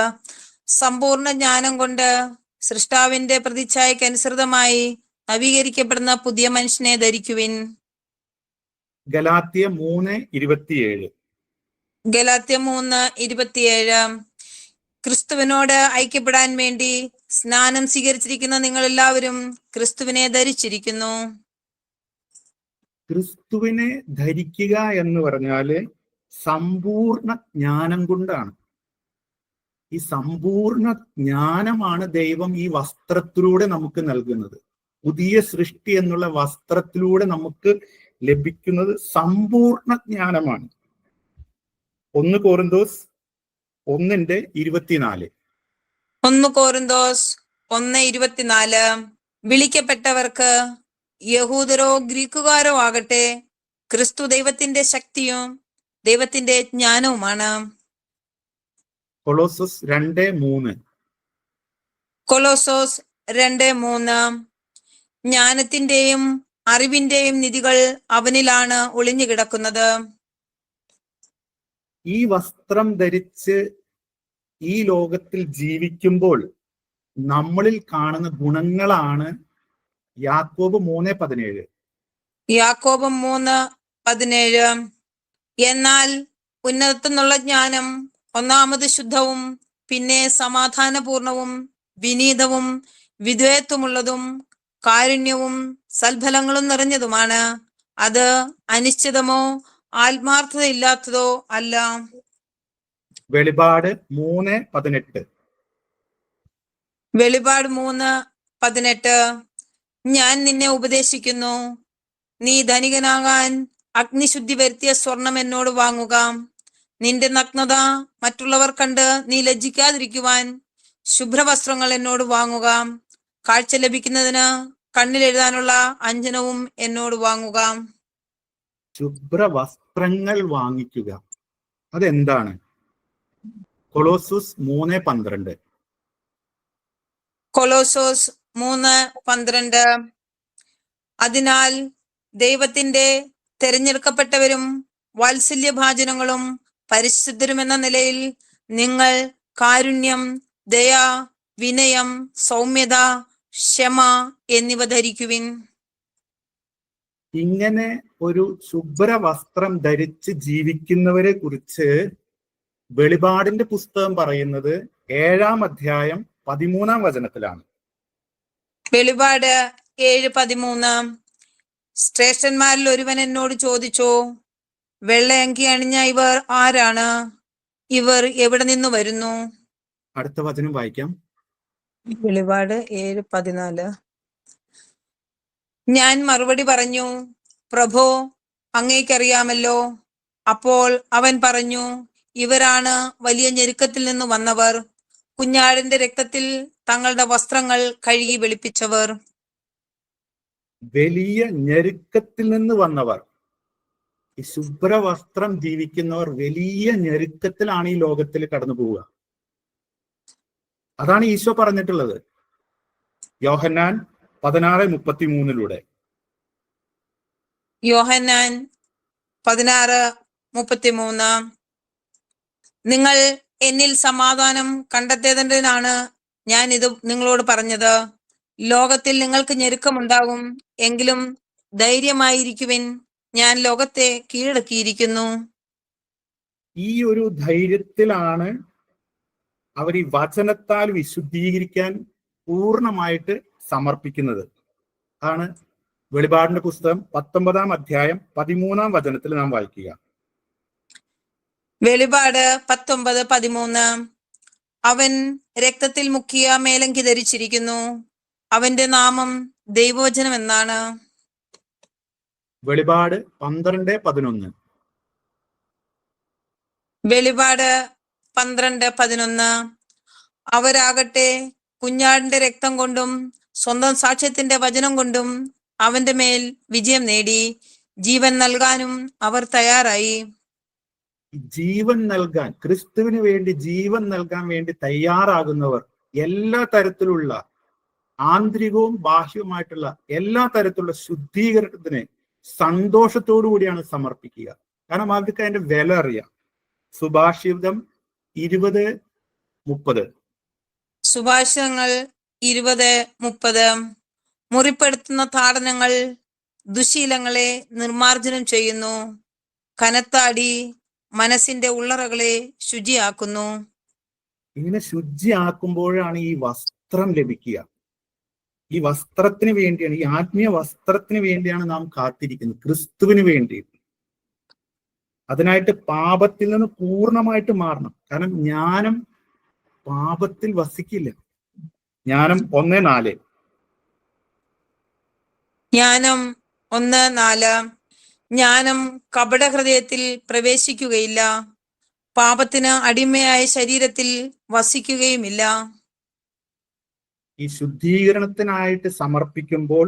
സമ്പൂർണ്ണ ജ്ഞാനം കൊണ്ട് സൃഷ്ടാവിന്റെ പ്രതിച്ഛായക്ക് അനുസൃതമായി നവീകരിക്കപ്പെടുന്ന പുതിയ മനുഷ്യനെ ധരിക്കുവിൻ. ഗലാത്യ 3:27. ഗലാത്യ 3:27. ക്രിസ്തുവിനോട് ഐക്യപ്പെടാൻ വേണ്ടി സ്നാനം സ്വീകരിച്ചിരിക്കുന്ന നിങ്ങൾ എല്ലാവരും ക്രിസ്തുവിനെ ധരിച്ചിരിക്കുന്നു. ക്രിസ്തുവിനെ ധരിക്കുക എന്ന് പറഞ്ഞാല് സമ്പൂർണ്ണ ജ്ഞാനം കൊണ്ടാണ്. ഈ സമ്പൂർണ്ണ ജ്ഞാനമാണ് ദൈവം ഈ വസ്ത്രത്തിലൂടെ നമുക്ക് നൽകുന്നത്. പുതിയ സൃഷ്ടി എന്നുള്ള വസ്ത്രത്തിലൂടെ നമുക്ക് ലഭിക്കുന്നത് സമ്പൂർണ്ണ ജ്ഞാനമാണ്. 1 കൊറിന്തോസ് 1:24. 1 കൊരിന്തോസ് 1:24. വിളിക്കപ്പെട്ടവർക്ക് യഹൂദരോ ഗ്രീക്കുകാരോ ആകട്ടെ, ക്രിസ്തു ദൈവത്തിന്റെ ശക്തിയും ദൈവത്തിന്റെ ജ്ഞാനവുമാണ്. കൊളോസോസ് 2:3. കൊളോസോസ് 2:3. ജ്ഞാനത്തിന്റെയും അറിവിന്റെയും നിധികൾ അവനിലാണ് ഒളിഞ്ഞു കിടക്കുന്നത്. ഈ വസ്ത്രം ധരിച്ച് ഈ ലോകത്തിൽ ജീവിക്കുമ്പോൾ നമ്മളിൽ കാണുന്ന ഗുണങ്ങളാണ് യാക്കോബ് 3:17. യാക്കോബ് 3:17. എന്നാൽ ഉന്നതത്തുനിന്നുള്ള ജ്ഞാനം ഒന്നാമത് ശുദ്ധവും, പിന്നെ സമാധാനപൂർണവും, വിനീതവും, വിധേയത്വമുള്ളതും, കാരുണ്യവും സൽഫലങ്ങളും നിറഞ്ഞതുമാണ്. അത് അനിശ്ചിതമോ ആത്മാർത്ഥതയില്ലാത്തതോ അല്ല. വെളിപാട് 3:18. വെളിപാട് 3:18. ഞാൻ നിന്നെ ഉപദേശിക്കുന്നു, നീ ധനികനാകാൻ അഗ്നിശുദ്ധി വരുത്തിയ സ്വർണം എന്നോട് വാങ്ങുക. നിന്റെ നഗ്നത മറ്റുള്ളവർ കണ്ട് നീ ലജ്ജിക്കാതിരിക്കുവാൻ ശുഭ്രവസ്ത്രങ്ങൾ എന്നോട് വാങ്ങുക. കാഴ്ച ലഭിക്കുന്നതിന് കണ്ണിലെഴുതാനുള്ള അഞ്ജനവും എന്നോട് വാങ്ങുക. ശുഭ്രവസ്ത്രങ്ങൾ വാങ്ങിക്കുക, അതെന്താണ്? കൊളോസോസ് 3:12. കൊലോസോസ് 3:12. അതിനാൽ ദൈവത്തിന്റെ തെരഞ്ഞെടുക്കപ്പെട്ടവരും വാത്സല്യഭാജനങ്ങളും പരിശുദ്ധരുമെന്ന നിലയിൽ നിങ്ങൾ കാരുണ്യം, ദയ, വിനയം, സൗമ്യത, ക്ഷമ എന്നിവ ധരിക്കുവിൻ. ഇങ്ങനെ ഒരു ശുഭ്രവസ്ത്രം ധരിച്ച് ജീവിക്കുന്നവരെ കുറിച്ച് വെളിപാടിന്റെ പുസ്തകം പറയുന്നത് 7-ാം അധ്യായം 13-ാം വചനത്തിലാണ്. വെളിപാട് 7:13. ശ്രേഷ്ഠന്മാരിൽ ഒരുവൻ എന്നോട് ചോദിച്ചു, വെള്ളയങ്കി അണിഞ്ഞ ഇവർ ആരാണ്? ഇവർ എവിടെ നിന്ന് വരുന്നു? അടുത്ത വചനം വായിക്കാം. വെളിപാട് 7:14. ഞാൻ മറുപടി പറഞ്ഞു, പ്രഭോ, അങ്ങേക്കറിയാമല്ലോ. അപ്പോൾ അവൻ പറഞ്ഞു, ഇവരാണ് വലിയ ഞെരുക്കത്തിൽ നിന്ന് വന്നവർ, കുഞ്ഞാടിന്റെ രക്തത്തിൽ തങ്ങളുടെ വസ്ത്രങ്ങൾ കഴുകി വെളുപ്പിച്ചവർ. വലിയ ഞെരുക്കത്തിൽ നിന്ന് വന്നവർ. ഈ ശുഭ്രവസ്ത്രം ജീവിക്കുന്നവർ വലിയ ഞെരുക്കത്തിലാണ് ഈ ലോകത്തിൽ കടന്നു പോവുക. അതാണ് ഈശോ പറഞ്ഞിട്ടുള്ളത് യോഹന്നാൻ 16:33. യോഹന്നാൻ 16:33. നിങ്ങൾ എന്നിൽ സമാധാനം കണ്ടെത്തേണ്ടതിനാണ് ഞാൻ ഇത് നിങ്ങളോട് പറഞ്ഞത്. ലോകത്തിൽ നിങ്ങൾക്ക് ഞെരുക്കമുണ്ടാകും, എങ്കിലും ധൈര്യമായിരിക്കുവിൻ, ഞാൻ ലോകത്തെ കീഴടക്കിയിരിക്കുന്നു. ഈ ഒരു ധൈര്യത്തിലാണ് അവർ ഈ വചനത്താൽ വിശുദ്ധീകരിക്കാൻ പൂർണ്ണമായിട്ട് സമർപ്പിക്കുന്നത്. ആണ് വെളിപാടിന്റെ പുസ്തകം 19-ാം അധ്യായം 13-ാം വചനത്തിൽ നാം വായിക്കുക. വെളിപാട് 19:13. അവൻ രക്തത്തിൽ മുക്കിയ മേലങ്കി ധരിച്ചിരിക്കുന്നു, അവന്റെ നാമം ദൈവവചനം എന്നാണ്. വെളിപാട് 12:11. വെളിപാട് 12:11. അവരാകട്ടെ കുഞ്ഞാടിന്റെ രക്തം കൊണ്ടും സ്വന്തം സാക്ഷ്യത്തിന്റെ വചനം കൊണ്ടും അവന്റെ മേൽ വിജയം നേടി, ജീവൻ നൽകാനും അവർ തയ്യാറായി. ജീവൻ നൽകാൻ, ക്രിസ്തുവിന് വേണ്ടി ജീവൻ നൽകാൻ വേണ്ടി തയ്യാറാകുന്നവർ എല്ലാ തരത്തിലുള്ള ആന്തരികവും ബാഹ്യവുമായിട്ടുള്ള എല്ലാ തരത്തിലുള്ള ശുദ്ധീകരണത്തിന് സന്തോഷത്തോടു കൂടിയാണ് സമർപ്പിക്കുക. കാരണം അവർക്ക് അതിന്റെ വില അറിയാം. സുഭാഷിതം 20:30. സുഭാഷിതങ്ങൾ 20:30. മുറിപ്പെടുത്തുന്ന താടനങ്ങൾ ദുശീലങ്ങളെ നിർമാർജനം ചെയ്യുന്നു, കനത്ത അടി മനസ്സിന്റെ ഉള്ളറകളെ ശുചിയാക്കുന്നു. ഇങ്ങനെ ശുചിയാക്കുമ്പോഴാണ് ഈ വസ്ത്രം ലഭിക്കുക. ഈ വസ്ത്രത്തിന് വേണ്ടിയാണ്, ഈ ആത്മീയ വസ്ത്രത്തിന് വേണ്ടിയാണ് നാം കാത്തിരിക്കുന്നത്, ക്രിസ്തുവിന് വേണ്ടി. അതിനായിട്ട് പാപത്തിൽ നിന്ന് പൂർണ്ണമായിട്ട് മാറണം. കാരണം ജ്ഞാനം പാപത്തിൽ വസിക്കില്ല. ജ്ഞാനം 1:4. ജ്ഞാനം 1:4. ജ്ഞാനം കപടഹൃദയത്തിൽ പ്രവേശിക്കുകയില്ല, പാപത്തിന് അടിമയായ ശരീരത്തിൽ വസിക്കുകയുമില്ല. ഈ ശുദ്ധീകരണത്തിനായിട്ട് സമർപ്പിക്കുമ്പോൾ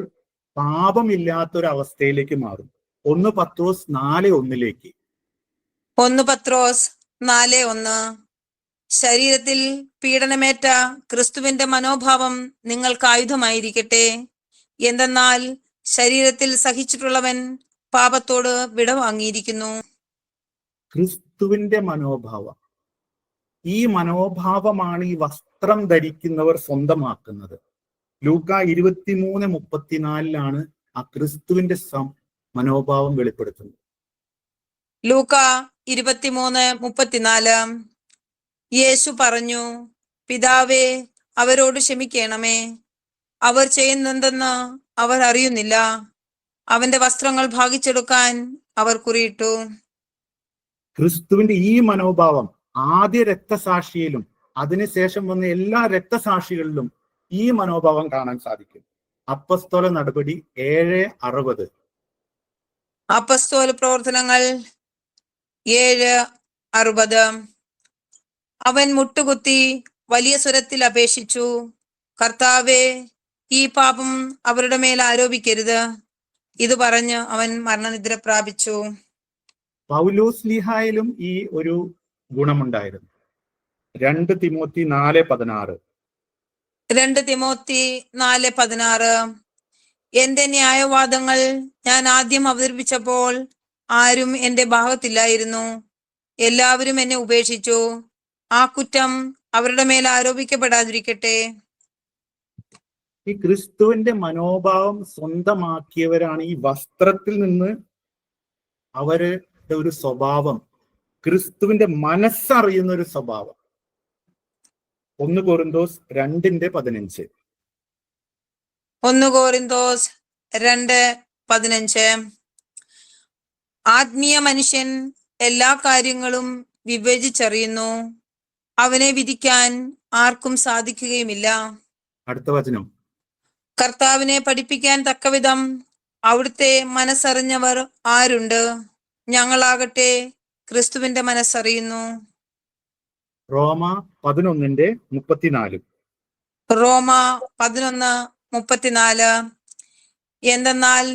പാപമില്ലാത്തൊരവസ്ഥയിലേക്ക് മാറും. 1 പത്രോസ് 4:1. 1 പത്രോസ് 4:1. ശരീരത്തിൽ പീഡനമേറ്റ ക്രിസ്തുവിന്റെ മനോഭാവം നിങ്ങൾക്ക് ആയുധമായിരിക്കട്ടെ. എന്തെന്നാൽ ശരീരത്തിൽ സഹിച്ചിട്ടുള്ളവൻ പാപത്തോട് വിടവാങ്ങിയിരിക്കുന്നു. ക്രിസ്തുവിന്റെ മനോഭാവം, ഈ മനോഭാവമാണ് ഈ വസ്ത്രം ധരിക്കുന്നവർ സ്വന്തമാക്കുന്നത്. ലൂക്ക 23:34 ആ ക്രിസ്തുവിന്റെ മനോഭാവം വെളിപ്പെടുത്തുന്നത്. ലൂക്ക 23:34 യേശു പറഞ്ഞു, പിതാവേ, അവരോട് ക്ഷമിക്കണമേ, അവർ ചെയ്യുന്നതെന്ന് അവർ അറിയുന്നില്ല. അവന്റെ വസ്ത്രങ്ങൾ ഭാഗിച്ചെടുക്കാൻ അവർ കുറിയിട്ടു. ക്രിസ്തുവിന്റെ ഈ മനോഭാവം ആദ്യ രക്തസാക്ഷിയിലും അതിനുശേഷം വന്ന എല്ലാ രക്തസാക്ഷികളിലും ഈ മനോഭാവം കാണാൻ സാധിക്കും. അപ്പസ്തോല നടപടി 7:60. അപ്പസ്തോല പ്രവർത്തനങ്ങൾ 7:60. അവൻ മുട്ടുകുത്തി വലിയ സ്വരത്തിൽ അപേക്ഷിച്ചു, കർത്താവേ, ഈ പാപം അവരുടെ മേൽ ആരോപിക്കരുത്. ഇത് പറഞ്ഞ് അവൻ മരണനിദ്ര പ്രാപിച്ചു. പൗലോസ് ലീഹായിലും ഈ ഒരു ഗുണമുണ്ടായിരുന്നു. 2 തിമോത്തി 4:16. 2 തിമോത്തി 4:16 എന്റെ ന്യായവാദങ്ങൾ ഞാൻ ആദ്യം അവതരിപ്പിച്ചപ്പോൾ ആരും എന്റെ ഭാഗത്തില്ലായിരുന്നു. എല്ലാവരും എന്നെ ഉപേക്ഷിച്ചു. ആ കുറ്റം അവരുടെ മേൽ ആരോപിക്കപ്പെടാതിരിക്കട്ടെ. ഈ ക്രിസ്തുവിന്റെ മനോഭാവം സ്വന്തമാക്കിയവരാണ് ഈ വസ്ത്രത്തിൽ നിന്ന് അവരുടെ ഒരു സ്വഭാവം, ക്രിസ്തുവിന്റെ മനസ്സറിയുന്ന ഒരു സ്വഭാവം. 1 കൊറിന്തോസ് 2:15. 1 കൊറിന്തോസ് 2:15 ആത്മീയ മനുഷ്യൻ എല്ലാ കാര്യങ്ങളും വിവേചിച്ചറിയുന്നു, അവനെ വിധിക്കാൻ ആർക്കും സാധിക്കുകയുമില്ല. അടുത്ത വചനം, കർത്താവിനെ പഠിപ്പിക്കാൻ തക്കവിധം അവിടുത്തെ മനസ്സറിഞ്ഞവർ ആരുണ്ട്? ഞങ്ങളാകട്ടെ ക്രിസ്തുവിന്റെ മനസ്സറിയുന്നു. റോമ 11:34. റോമ 11:34 എന്തെന്നാൽ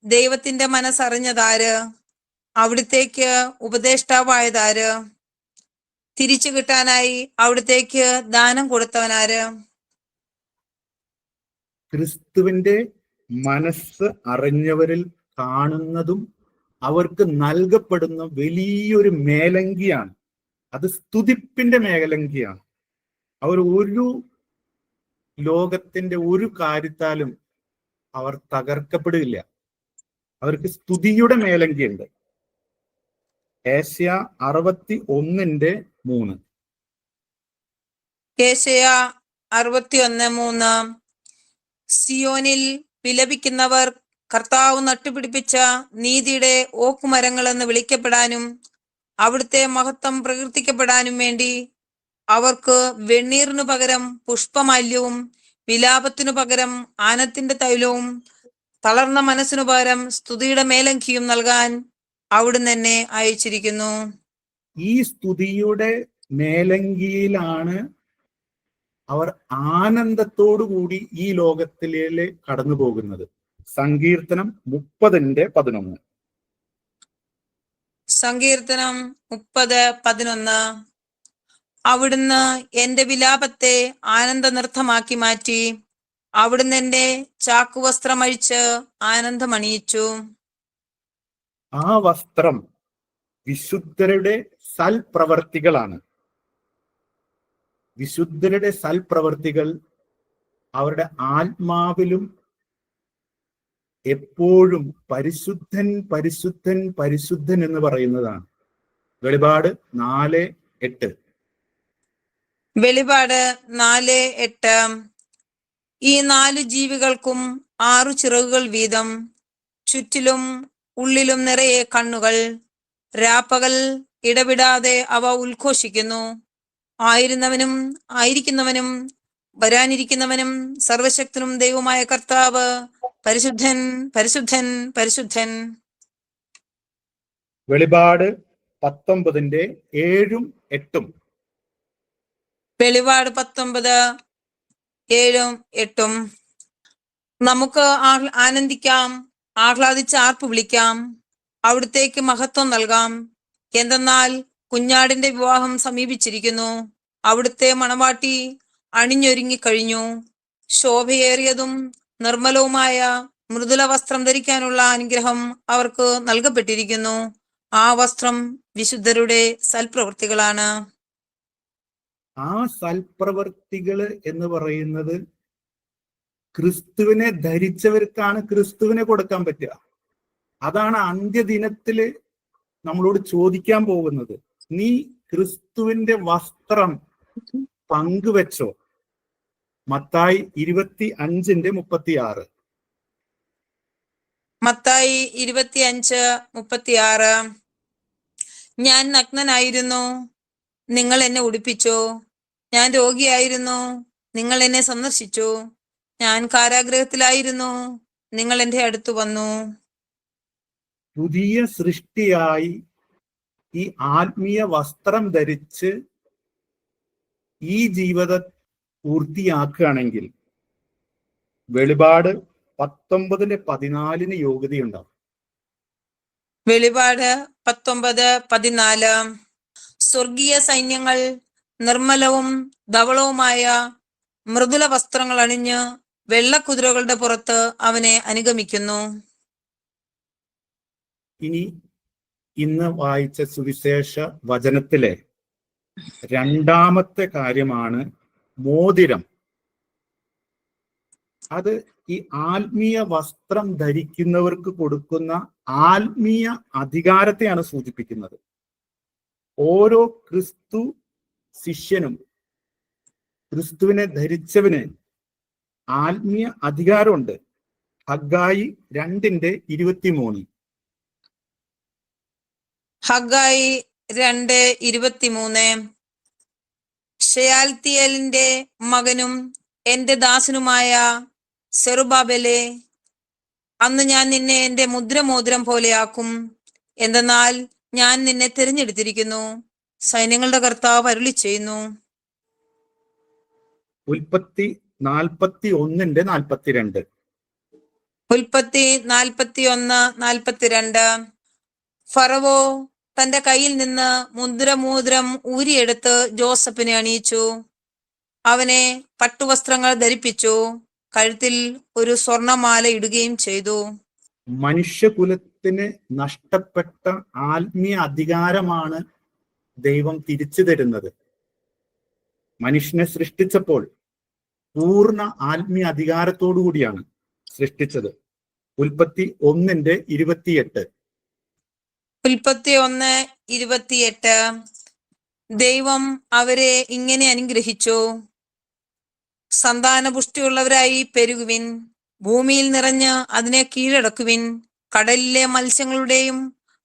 ദൈവത്തിന്റെ മനസ്സറിഞ്ഞതാര്? അവിടുത്തേക്ക് ഉപദേഷ്ടാവായതാര്? തിരിച്ചു കിട്ടാനായി അവിടുത്തേക്ക് ദാനം കൊടുത്തവനാര്? ക്രിസ്തുവിന്റെ മനസ്സ് അറിഞ്ഞവരിൽ കാണുന്നതും അവർക്ക് നൽകപ്പെടുന്ന വലിയൊരു മേലങ്കിയാണ്. അത് സ്തുതിപ്പിന്റെ മേലങ്കിയാണ്. അവർ ഒരു ലോകത്തിന്റെ ഒരു കാര്യത്താലും അവർ തകർക്കപ്പെടുകയില്ല. അവർക്ക് സ്തുതിയുടെ മേലങ്കിയുണ്ട്. ഏശയ്യാ 61:3. ഏശയ്യാ 61:3 സിയോനിൽ വിലപിക്കുന്നവർ കർത്താവ് നട്ടുപിടിപ്പിച്ച നീതിയുടെ ഓക്കുമരങ്ങൾ എന്ന് വിളിക്കപ്പെടാനും അവിടുത്തെ മഹത്വം പ്രകീർത്തിക്കപ്പെടാനും വേണ്ടി അവർക്ക് വെണ്ണീറിനു പകരം പുഷ്പമാല്യവും വിലാപത്തിനു പകരം ആനത്തിന്റെ തൈലവും തളർന്ന മനസ്സിനു പകരം സ്തുതിയുടെ മേലങ്കിയും നൽകാൻ അവിടുന്ന് എന്നെ അയച്ചിരിക്കുന്നു. ഈ സ്തുതിയുടെ മേലങ്കിയിലാണ് അവർ ആനന്ദത്തോടു കൂടി ഈ ലോകത്തിലെ കടന്നു പോകുന്നത്. സങ്കീർത്തനം 30:11. സങ്കീർത്തനം 30:11 അവിടുന്ന് എന്റെ വിലാപത്തെ ആനന്ദ നൃത്തമാക്കി മാറ്റി. അവിടുന്ന് എന്റെ ചാക്കുവസ്ത്രം അഴിച്ച് ആനന്ദമണിയിച്ചു. ആ വസ്ത്രം വിശുദ്ധരുടെ സൽപ്രവർത്തികളാണ്. വിശുദ്ധരുടെ സൽപ്രവർത്തികൾ അവരുടെ ആത്മാവിലും എപ്പോഴും പരിശുദ്ധൻ പരിശുദ്ധൻ പരിശുദ്ധൻ എന്ന് പറയുന്നതാണ്. വെളിപാട് 4:8. വെളിപാട് 4:8 ഈ 4 ജീവികൾക്കും 6 ചിറകുകൾ വീതം, ചുറ്റിലും ഉള്ളിലും നിറയെ കണ്ണുകൾ. രാപ്പകൽ ഇടവിടാതെ അവ ഉദ്ഘോഷിക്കുന്നു. ആയിരുന്നവനും ആയിരിക്കുന്നവനും വരാനിരിക്കുന്നവനും സർവശക്തനും ദൈവമായ കർത്താവ് പരിശുദ്ധൻ പരിശുദ്ധൻ പരിശുദ്ധൻ. വെളിപാട് 19:7-8. വെളിപാട് 19:7-8 നമുക്ക് ആനന്ദിക്കാം, ആഹ്ലാദിച്ച് ആർപ്പ് വിളിക്കാം, അവിടുത്തേക്ക് മഹത്വം നൽകാം. എന്തെന്നാൽ കുഞ്ഞാടിന്റെ വിവാഹം സമീപിച്ചിരിക്കുന്നു. അവിടുത്തെ മണവാട്ടി അണിഞ്ഞൊരുങ്ങിക്കഴിഞ്ഞു. ശോഭയേറിയതും നിർമ്മലവുമായ മൃദുല വസ്ത്രം ധരിക്കാനുള്ള അനുഗ്രഹം അവർക്ക് നൽകപ്പെട്ടിരിക്കുന്നു. ആ വസ്ത്രം വിശുദ്ധരുടെ സൽപ്രവൃത്തികളാണ്. ആ സൽപ്രവർത്തികള് എന്ന് പറയുന്നത് ക്രിസ്തുവിനെ ധരിച്ചവർക്കാണ് ക്രിസ്തുവിനെ കൊടുക്കാൻ പറ്റുക. അതാണ് അന്ത്യദിനത്തില് നമ്മളോട് ചോദിക്കാൻ പോകുന്നത്. നീ ക്രിസ്തുവിന്റെ വസ്ത്രം പങ്കുവെച്ചോ? മത്തായി 25:36. മത്തായി 25:36. ഞാൻ നഗ്നനായിരുന്നു, നിങ്ങൾ എന്നെ ഉടുപ്പിച്ചു. ഞാൻ രോഗിയായിരുന്നു, നിങ്ങൾ എന്നെ സന്ദർശിച്ചു. ഞാൻ കാരാഗൃഹത്തിലായിരുന്നു, നിങ്ങൾ എന്റെ അടുത്ത് വന്നു. പുതിയ സൃഷ്ടിയായി ഈ ആത്മീയ വസ്ത്രം ധരിച്ച് ഈ ജീവിതം പൂർത്തിയാക്കുകയാണെങ്കിൽ വെളിപാട് 19:14 യോഗ്യതയുണ്ടാവും. വെളിപാട് 19:14. സ്വർഗീയ സൈന്യങ്ങൾ നിർമ്മലവും ധവളവുമായ മൃദുല വസ്ത്രങ്ങൾ അണിഞ്ഞ് വെള്ളക്കുതിരകളുടെ പുറത്ത് അവനെ അനുഗമിക്കുന്നു. ഇനി ഇന്ന് വായിച്ച സുവിശേഷ വചനത്തിലെ രണ്ടാമത്തെ കാര്യമാണ് മോതിരം. അത് ഈ ആത്മീയ വസ്ത്രം ധരിക്കുന്നവർക്ക് കൊടുക്കുന്ന ആത്മീയ അധികാരത്തെയാണ് സൂചിപ്പിക്കുന്നത്. ഓരോ ക്രിസ്തു ശിഷ്യനും ക്രിസ്തുവിനെ ധരിച്ചവന് ആത്മീയ അധികാരമുണ്ട്. ഹഗ്ഗായി 2:23. ഹഗ്ഗായി 2:23. ഷെയാൽത്തിയേലിന്റെ മകനും എന്റെ ദാസനുമായ സെറുബാബേലേ, അന്ന് ഞാൻ നിന്നെ എന്റെ മുദ്രമോതിരം പോലെയാക്കും. എന്തെന്നാൽ ഞാൻ നിന്നെ തിരഞ്ഞെടുത്തിരിക്കുന്നു, സൈന്യങ്ങളുടെ കർത്താവ് അരുളി ചെയ്യുന്നു. ഉൽപ്പത്തി 41:42. ഉൽപ്പത്തി 41:42. ഫറവോ തന്റെ കയ്യിൽ നിന്ന് മുദ്രമോതിരം ഊരിയെടുത്ത് ജോസഫിനെ അണിയിച്ചു. അവനെ പട്ടുവസ്ത്രങ്ങൾ ധരിപ്പിച്ചു, കഴുത്തിൽ ഒരു സ്വർണമാല ഇടുകയും ചെയ്തു. മനുഷ്യകുലത്തിന് നഷ്ടപ്പെട്ട ആത്മീയ അധികാരമാണ് ദൈവം തിരിച്ചു തരുന്നത്. മനുഷ്യനെ സൃഷ്ടിച്ചപ്പോൾ പൂർണ്ണ ആത്മീയ അധികാരത്തോടു കൂടിയാണ് സൃഷ്ടിച്ചത്. ഉൽപ്പത്തി 1:28. ഉൽപ്പത്തി 1:28. ദൈവം അവരെ ഇങ്ങനെ അനുഗ്രഹിച്ചു: സന്താനപുഷ്ടിയുള്ളവരായി പെരുകുവിൻ, ഭൂമിയിൽ നിറഞ്ഞ് അതിനെ കീഴടക്കുവിൻ. കടലിലെ മത്സ്യങ്ങളുടെയും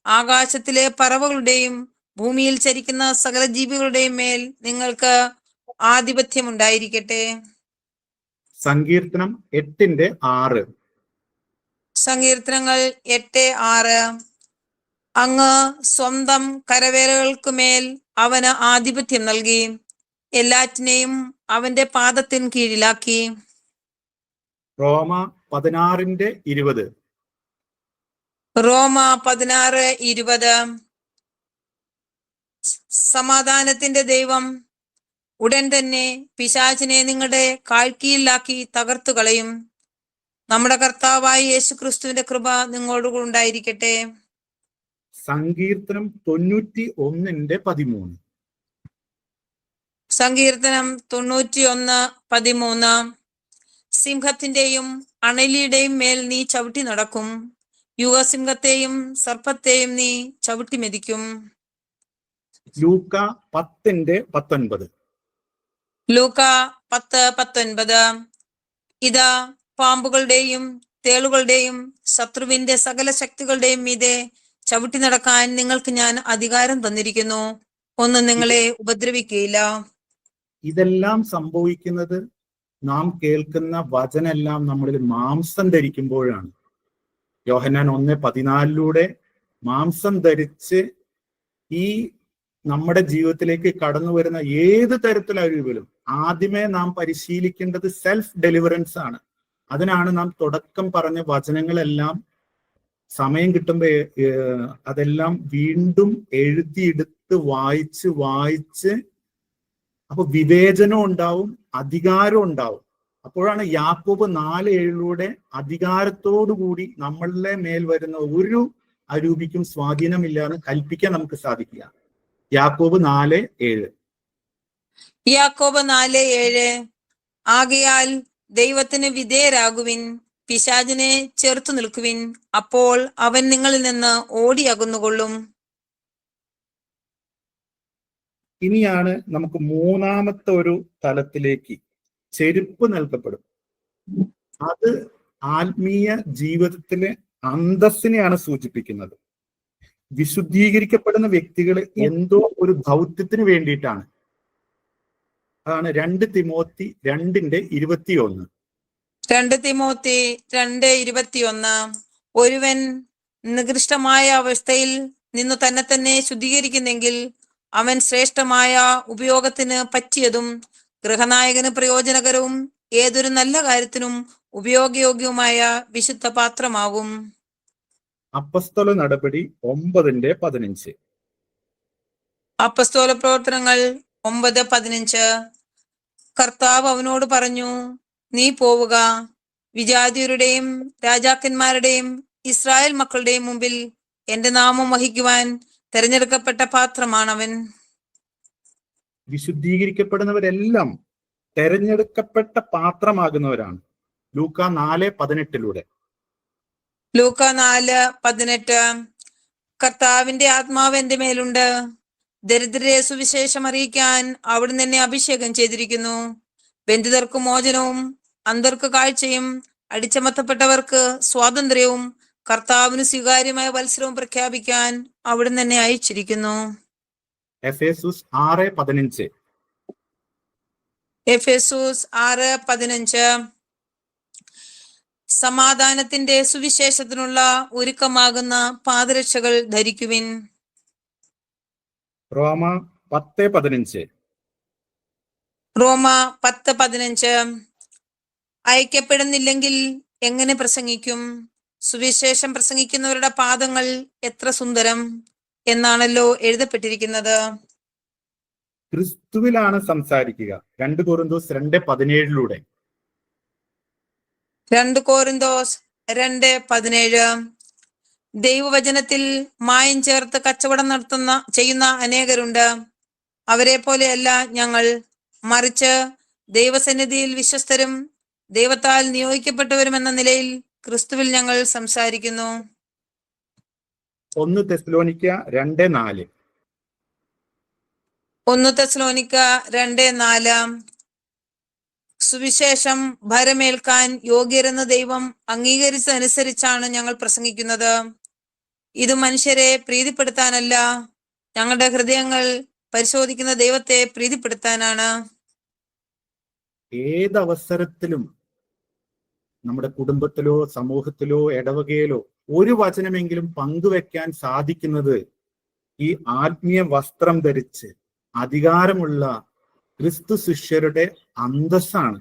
ആകാശത്തിലെ പറവകളുടെയും ഭൂമിയിൽ ചരിക്കുന്ന സകല ജീവികളുടെയും മേൽ നിങ്ങൾക്ക് ആധിപത്യം ഉണ്ടായിരിക്കട്ടെ. സങ്കീർത്തനം 8:6. സങ്കീർത്തനങ്ങൾ 8:6. അങ്ങ് സ്വന്തം കരവേലകൾക്കുമേൽ അവന് ആധിപത്യം നൽകി, എല്ലാറ്റിനെയും അവന്റെ പാദത്തിന് കീഴിലാക്കി. റോമ 16:20. റോമ 16:20. സമാധാനത്തിന്റെ ദൈവം ഉടൻ തന്നെ പിശാചിനെ നിങ്ങളുടെ കാഴ്ചയിലാക്കി തകർത്തു കളയും. നമ്മുടെ കർത്താവായ യേശുക്രിസ്തുവിന്റെ കൃപ നിങ്ങളോടുകൂടി ഉണ്ടായിരിക്കട്ടെ. സങ്കീർത്തനം 91:13. സങ്കീർത്തനം 91:13. സിംഹത്തിന്റെയും അണലിയുടെയും മേൽ നീ ചവിട്ടി നടക്കും, യുവസിംഹത്തെയും സർപ്പത്തെയും നീ ചവിട്ടി മെതിക്കും. ലൂക്ക 10:19. ലൂക്ക 10:19. ഇതാ, പാമ്പുകളുടെയും തേളുകളുടെയും ശത്രുവിന്റെ സകല ശക്തികളുടെയും മീതെ ചവിട്ടി നടക്കാൻ നിങ്ങൾക്ക് ഞാൻ അധികാരം തന്നിരിക്കുന്നു, ഒന്നും നിങ്ങളെ ഉപദ്രവിക്കുകയില്ല. ഇതെല്ലാം സംഭവിക്കുന്നത് നാം കേൾക്കുന്ന വചനെല്ലാം നമ്മളിൽ മാംസം ധരിക്കുമ്പോഴാണ്. യോഹന്നാൻ 1:14 മാംസം ധരിച്ച് ഈ നമ്മുടെ ജീവിതത്തിലേക്ക് കടന്നു വരുന്ന ഏത് തരത്തിലായാലും ആദ്യമേ നാം പരിശീലിക്കേണ്ടത് സെൽഫ് ഡെലിവറൻസ് ആണ്. അതിനാണ് നാം തുടക്കം പറഞ്ഞ വചനങ്ങളെല്ലാം സമയം കിട്ടുമ്പോ അതെല്ലാം വീണ്ടും എഴുതിയെടുത്ത് വായിച്ച് അപ്പൊ വിവേചനം ഉണ്ടാവും, അധികാരം ഉണ്ടാവും. അപ്പോഴാണ് യാക്കോബ് 4:7 അധികാരത്തോടുകൂടി നമ്മളുടെ മേൽ വരുന്ന ഒരു അരൂപിക്കും സ്വാധീനമില്ലാന്ന് കൽപ്പിക്കാൻ നമുക്ക് സാധിക്കുക. യാക്കോബ് 4:7. യാക്കോബ് 4:7 ആകയാൽ ദൈവത്തിന് വിധേയരാകുവിൻ, പിശാചിനെ ചെറുത്തു നിൽക്കുവിൻ, അപ്പോൾ അവൻ നിങ്ങളിൽ നിന്ന് ഓടി അകന്നുകൊള്ളും. ഇനിയാണ് നമുക്ക് മൂന്നാമത്തെ ഒരു തലത്തിലേക്ക് ചെരുപ്പ് നൽകപ്പെടും. അത് ആത്മീയ ജീവിതത്തിലെ അന്തസ്സിനെയാണ് സൂചിപ്പിക്കുന്നത്. വിശുദ്ധീകരിക്കപ്പെടുന്ന വ്യക്തികൾ എന്തോ ഒരു ദൗത്യത്തിന് വേണ്ടിയിട്ടാണ്. അതാണ് 2 തിമോത്തി 2:21. 2 തിമോത്തി 2:21 ഒരുവൻ നികൃഷ്ടമായ അവസ്ഥയിൽ നിന്നു തന്നെ തന്നെ ശുദ്ധീകരിക്കുന്നെങ്കിൽ അവൻ ശ്രേഷ്ഠമായ ഉപയോഗത്തിന് പറ്റിയതും ഗൃഹനായകന് പ്രയോജനകരവും ഏതൊരു നല്ല കാര്യത്തിനും ഉപയോഗയോഗ്യവുമായ വിശുദ്ധ പാത്രമാകും. അപ്പസ്തോല നടപടി 9:15. അപ്പസ്തോല പ്രവർത്തനങ്ങൾ 9:15 കർത്താവ് അവനോട് പറഞ്ഞു, നീ പോവുക, വിജാതിയരുടെയും രാജാക്കന്മാരുടെയും ഇസ്രായേൽ മക്കളുടെയും മുമ്പിൽ എന്റെ നാമം വഹിക്കുവാൻ തെരഞ്ഞെടുക്കപ്പെട്ട പാത്രമാണവൻ. വിശുദ്ധീകരിക്കപ്പെടുന്നവരെല്ലാം തെരഞ്ഞെടുക്കപ്പെട്ട പാത്രമാകുന്നവരാണ്. ലൂക്ക 4:18. ലൂക്ക 4:18 കർത്താവിന്റെ ആത്മാവ് എന്റെ മേലുണ്ട്, ദരിദ്രരെ സുവിശേഷം അറിയിക്കാൻ അവിടുന്ന് എന്നെ അഭിഷേകം ചെയ്തിരിക്കുന്നു, ബന്ധിതർക്ക് മോചനവും അന്ധർക്ക് കാഴ്ചയും അടിച്ചമർത്തപ്പെട്ടവർക്ക് സ്വാതന്ത്ര്യവും കർത്താവിന് സ്വീകാര്യമായ വത്സരവും പ്രഖ്യാപിക്കാൻ അവിടുന്ന് എന്നെ അയച്ചിരിക്കുന്നു. എഫേസൂസ് 6:15. എഫേസൂസ് 6:15 സമാധാനത്തിന്റെ സുവിശേഷത്തിനുള്ള ഒരുക്കമാകുന്ന പാദരക്ഷകൾ ധരിക്കുവിൻ. റോമ 10:15. റോമ 10:15 അയക്കപ്പെടുന്നില്ലെങ്കിൽ എങ്ങനെ പ്രസംഗിക്കും? സുവിശേഷം പ്രസംഗിക്കുന്നവരുടെ പാദങ്ങൾ എത്ര സുന്ദരം എന്നാണല്ലോ എഴുതപ്പെട്ടിരിക്കുന്നത്. ക്രിസ്തുവിലാണ് സംസാരിക്കുക. 2 കൊരിന്തോസ് 2:17 2 കൊരിന്തോസ് 2:17 ദൈവവചനത്തിൽ മായം ചേർത്ത് കച്ചവടം ചെയ്യുന്ന അനേകരുണ്ട്. അവരെ പോലെയല്ല ഞങ്ങൾ, മറിച്ച് ദൈവസന്നിധിയിൽ വിശ്വസ്തരും ദൈവത്താൽ നിയോഗിക്കപ്പെട്ടവരും എന്ന നിലയിൽ ക്രിസ്തുവിൽ ഞങ്ങൾ സംസാരിക്കുന്നു. 1 തെസ്സലോനിക്ക 2:4. 1 തെസ്സലോനിക്ക 2:4 സുവിശേഷം ഭരമേൽക്കാൻ യോഗ്യരെന്ന് ദൈവം അംഗീകരിച്ചതനുസരിച്ചാണ് ഞങ്ങൾ പ്രസംഗിക്കുന്നത്. ഇത് മനുഷ്യരെ പ്രീതിപ്പെടുത്താനല്ല, ഞങ്ങളുടെ ഹൃദയങ്ങൾ പരിശോധിക്കുന്ന ദൈവത്തെ പ്രീതിപ്പെടുത്താനാണ്. ഏതവസരത്തിലും നമ്മുടെ കുടുംബത്തിലോ സമൂഹത്തിലോ ഇടവകയിലോ ഒരു വചനമെങ്കിലും പങ്കുവെക്കാൻ സാധിക്കുന്നത് ഈ ആത്മീയ വസ്ത്രം ധരിച്ച് അധികാരമുള്ള ക്രിസ്തു ശിഷ്യരുടെ അന്തസ്സാണ്.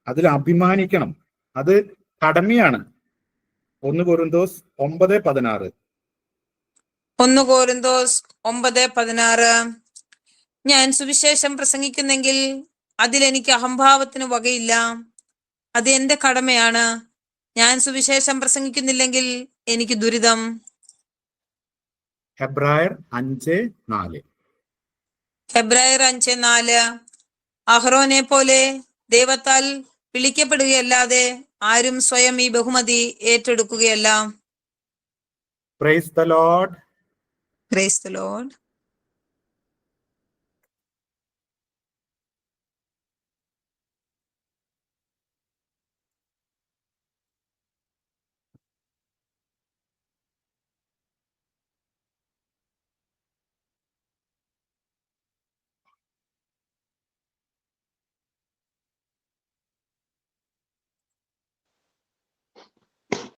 അതിൽ അഭിമാനിക്കണം. അത് കടമയാണ്. 1 കൊരിന്തോസ് 9:16. 1 കൊരിന്തോസ് 9:16 ഞാൻ സുവിശേഷം പ്രസംഗിക്കുന്നെങ്കിൽ അതിലെനിക്ക് അഹംഭാവത്തിന് വകയില്ല. അത് എന്റെ കടമയാണ്. ഞാൻ സുവിശേഷം പ്രസംഗിക്കുന്നില്ലെങ്കിൽ എനിക്ക് ദുരിതം. ഹെബ്രായർ 5:4. ഹെബ്രായർ 5:4 അഹ്റോനെ പോലെ ദൈവത്താൽ വിളിക്കപ്പെടുകയല്ലാതെ ആരും സ്വയം ഈ ബഹുമതി ഏറ്റെടുക്കുകയല്ല. Praise the Lord. Praise the Lord.